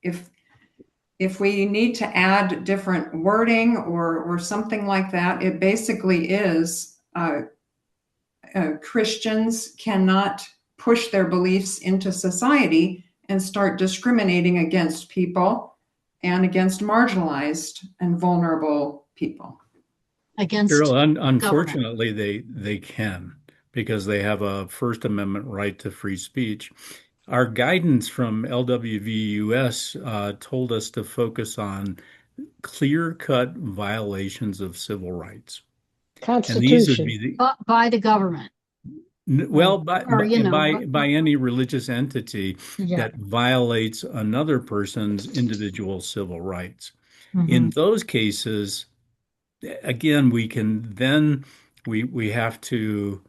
if we need to add different wording or something like that, it basically is, Christians cannot push their beliefs into society and start discriminating against people and against marginalized and vulnerable people. Against Carol, government. unfortunately, they can because they have a First Amendment right to free speech. Our guidance from LWVUS told us to focus on clear-cut violations of civil rights, and these would Constitution. be the By the government. well, by, Or, by any religious entity yeah. that violates another person's individual civil rights. In Mhm. those cases, again, we can then we we have to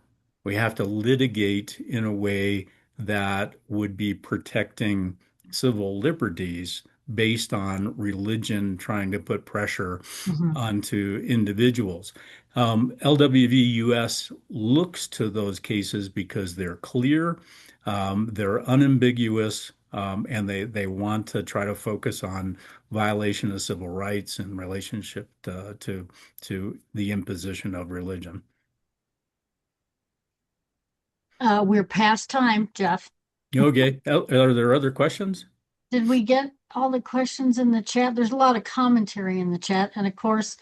litigate in a way that would be protecting civil liberties based on religion trying to put pressure Mhm. onto individuals. LWVUS looks to those cases because they're clear, they're unambiguous, and they want to try to focus on violation of civil rights in relationship to the imposition of religion. We're past time, Jeff. Okay, are there other questions? Did we get all the questions in the chat? There's a lot of commentary in the chat. And of course,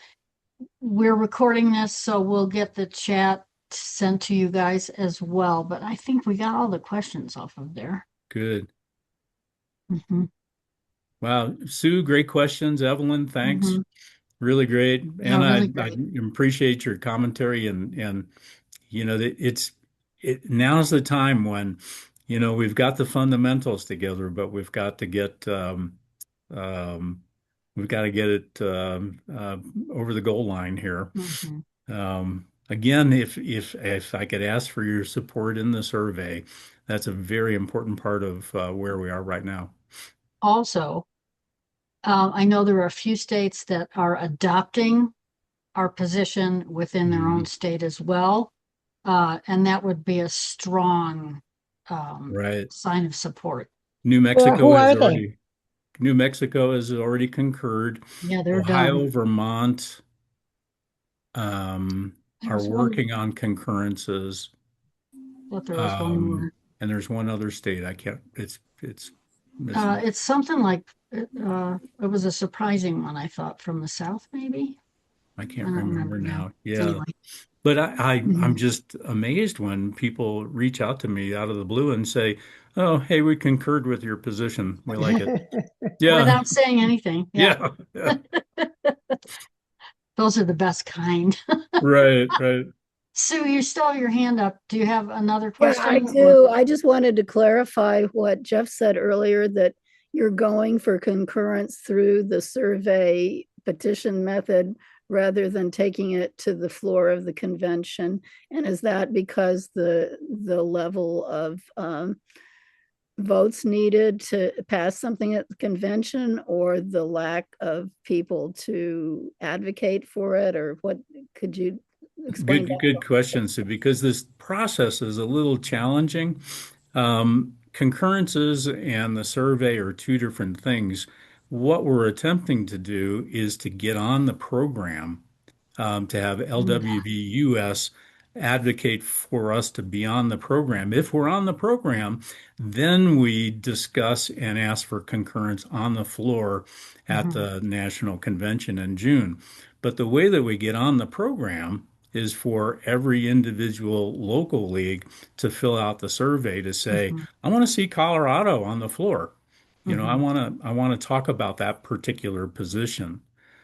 we're recording this, so we'll get the chat sent to you guys as well. But I think we got all the questions off of there. Good. Mhm. Wow, Sue, great questions. Evelyn, thanks. Mhm. Really great. Yeah, And really I great. appreciate your commentary and now's the time when we've got the fundamentals together, but um, we've got to get it over the goal line here. Mhm. Again, if I could ask for your support in the survey, that's a very important part of where we are right now. Also, I know there are a few states that are adopting our position within their own Mhm. state as well. And that would be a strong Right. sign of support. New Well, Mexico who has are they? already New Mexico has already concurred. Yeah, they're done. Ohio, Vermont are There's one, working on concurrences. but there was one more. And there's one other state. I can't, it's It's something like it was a surprising one, I thought, from the South, maybe. I I can't don't remember remember now. now. Yeah. Anyway. But I'm Mhm. just amazed when people reach out to me out of the blue and say, "Oh, hey, we concurred with your position. We like it." Yeah. Without saying anything. Yeah. Yeah. Yeah. Those are the best kind. Right, right. Sue, you still have your hand up. Do you have another Yeah, I question or? do. I just wanted to clarify what Jeff said earlier, that you're going for concurrence through the survey petition method rather than taking it to the floor of the convention. And is that because the level of votes needed to pass something at the convention, or the lack of people to advocate for it, or what? Could you explain Good question, Sue, because this process is a little challenging. Concurrences and the survey are two different things. What we're attempting to do is to get on the program, to have that? LWVUS advocate for us to be on the program. If we're on the program, then we discuss and ask for concurrence on the floor at Mhm. the national convention in June. But the way that we get on the program is for every individual local league to fill out the survey to say, Mhm. I want to see Colorado on the floor. Mhm. I want to talk about that particular position.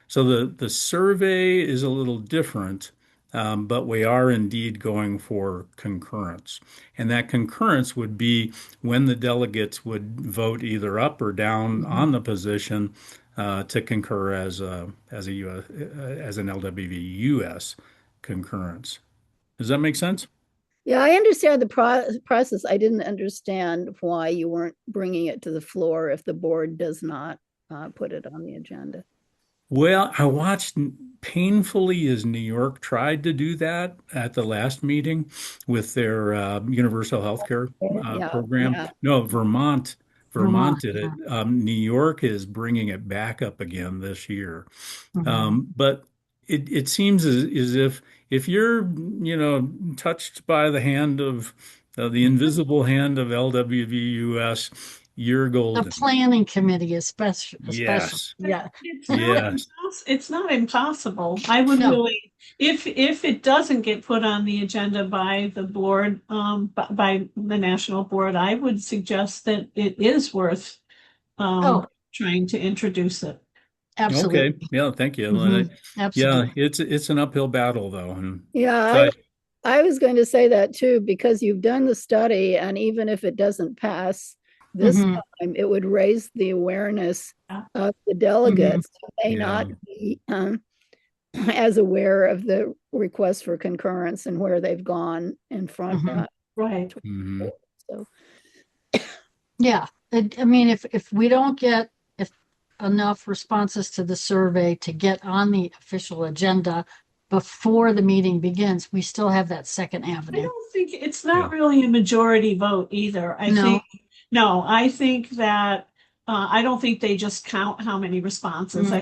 So the survey is a little different, but we are indeed going for concurrence. And that concurrence would be when the delegates would vote either up or down Mhm. on the position to concur as a US, as an LWVUS concurrence. Does that make sense? Yeah, I understand the process. I didn't understand why you weren't bringing it to the floor if the board does not put it on the agenda. Well, I watched painfully as New York tried to do that at the last meeting with their universal health care Yeah, program. yeah. No, Vermont Vermont. did it. Yeah. New York is bringing it back up again this year. Mhm. But it seems as if you're, touched by the hand of the invisible hand of LWVUS, you're The golden. planning committee, especially, Yes, yeah. yes. It's not impossible. I would No. really, if it doesn't get put on the agenda by the board, by the national board, I would suggest that it is worth Oh, trying to introduce it. Okay. absolutely. Yeah, thank you. Hmm. Yeah, Absolutely. it's an uphill battle though. And Yeah, so I was going to say that too, because you've done the study, and even if it doesn't pass this Hmm. time, it would raise the awareness Yeah. of the Hmm. delegates who may yeah. not be as aware of the request for concurrence and where they've gone in front. Hmm. Right. Hmm. So, Yeah. I mean, if we don't get if enough responses to the survey to get on the official agenda before the meeting begins, we still have that second I avenue. don't think it's Yeah. not really a majority vote either. No. I think that I don't think they just count how many responses. Mm.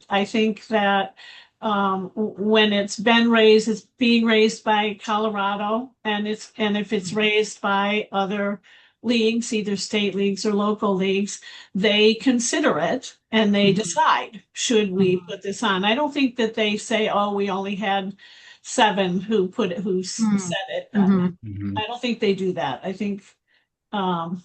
I think that when it's been raised, it's being raised by Colorado, and if it's raised by other leagues, either state leagues or local leagues, they consider it and they Mhm. decide, should we Mhm. put this on? I don't think that they say, oh, we only had seven who Mm. said it. Mhm. Hmm. I don't think they do that. I think um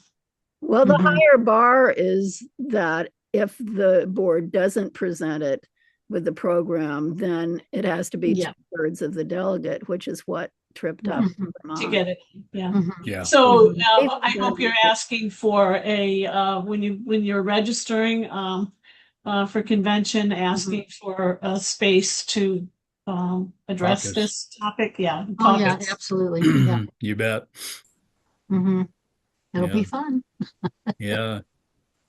well, the Mhm. higher bar is that if the board doesn't present it with the program, then it has to be Yeah. two-thirds of the delegate, which is what tripped up Mhm. to Vermont. get it. Yeah. Mhm. Yeah. So Mhm. I hope you're asking for a when you're registering for convention, Mhm. asking for a space to address Caucus. this topic. Yeah, Oh yeah, caucus. absolutely. Yeah. You bet. Hmm. It'll be Yeah. fun. Yeah. Look,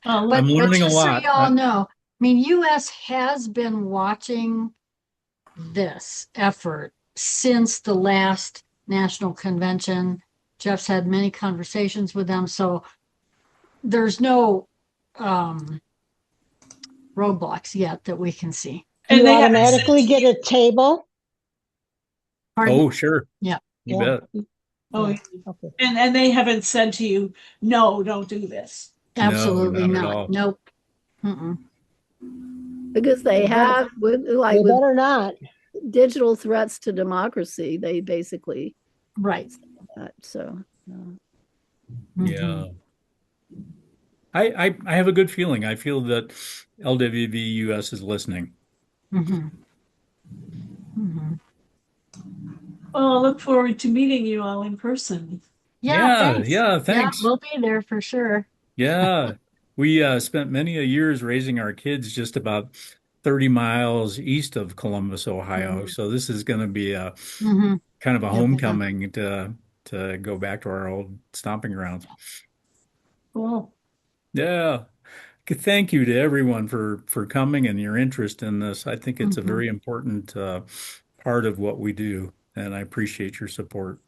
I'm But learning a just so lot. y'all know, I mean, US has been watching this effort since the last national convention. Jeff's had many conversations with them, so there's no um, roadblocks yet that we can see. Do and you they haven't said automatically to get you, a table? Pardon? Oh, sure. Yeah, You Yeah. bet. oh, Yeah. Okay. and they haven't said to you, no, don't do this. No, absolutely not at not. all. Nope. Mm-mm. Because they They better, have they with better not. digital threats to democracy, they basically Right. that. So Hmm. Yeah. I have a good feeling. I feel that LWVUS is listening. Hmm. Hmm. Well, I look forward to meeting you all in person. Yeah, Yeah, thanks. yeah, Yeah, thanks. we'll be there for sure. Yeah. We spent many a years raising our kids just about 30 miles east of Columbus, Ohio. Hmm. So this is going to be a Hmm. kind of a Yep, yep. homecoming to go back to our old stomping grounds. Cool. Yeah. Thank you to everyone for coming and your interest in this. I think it's a Hmm. very important part of what we do, and I appreciate your support.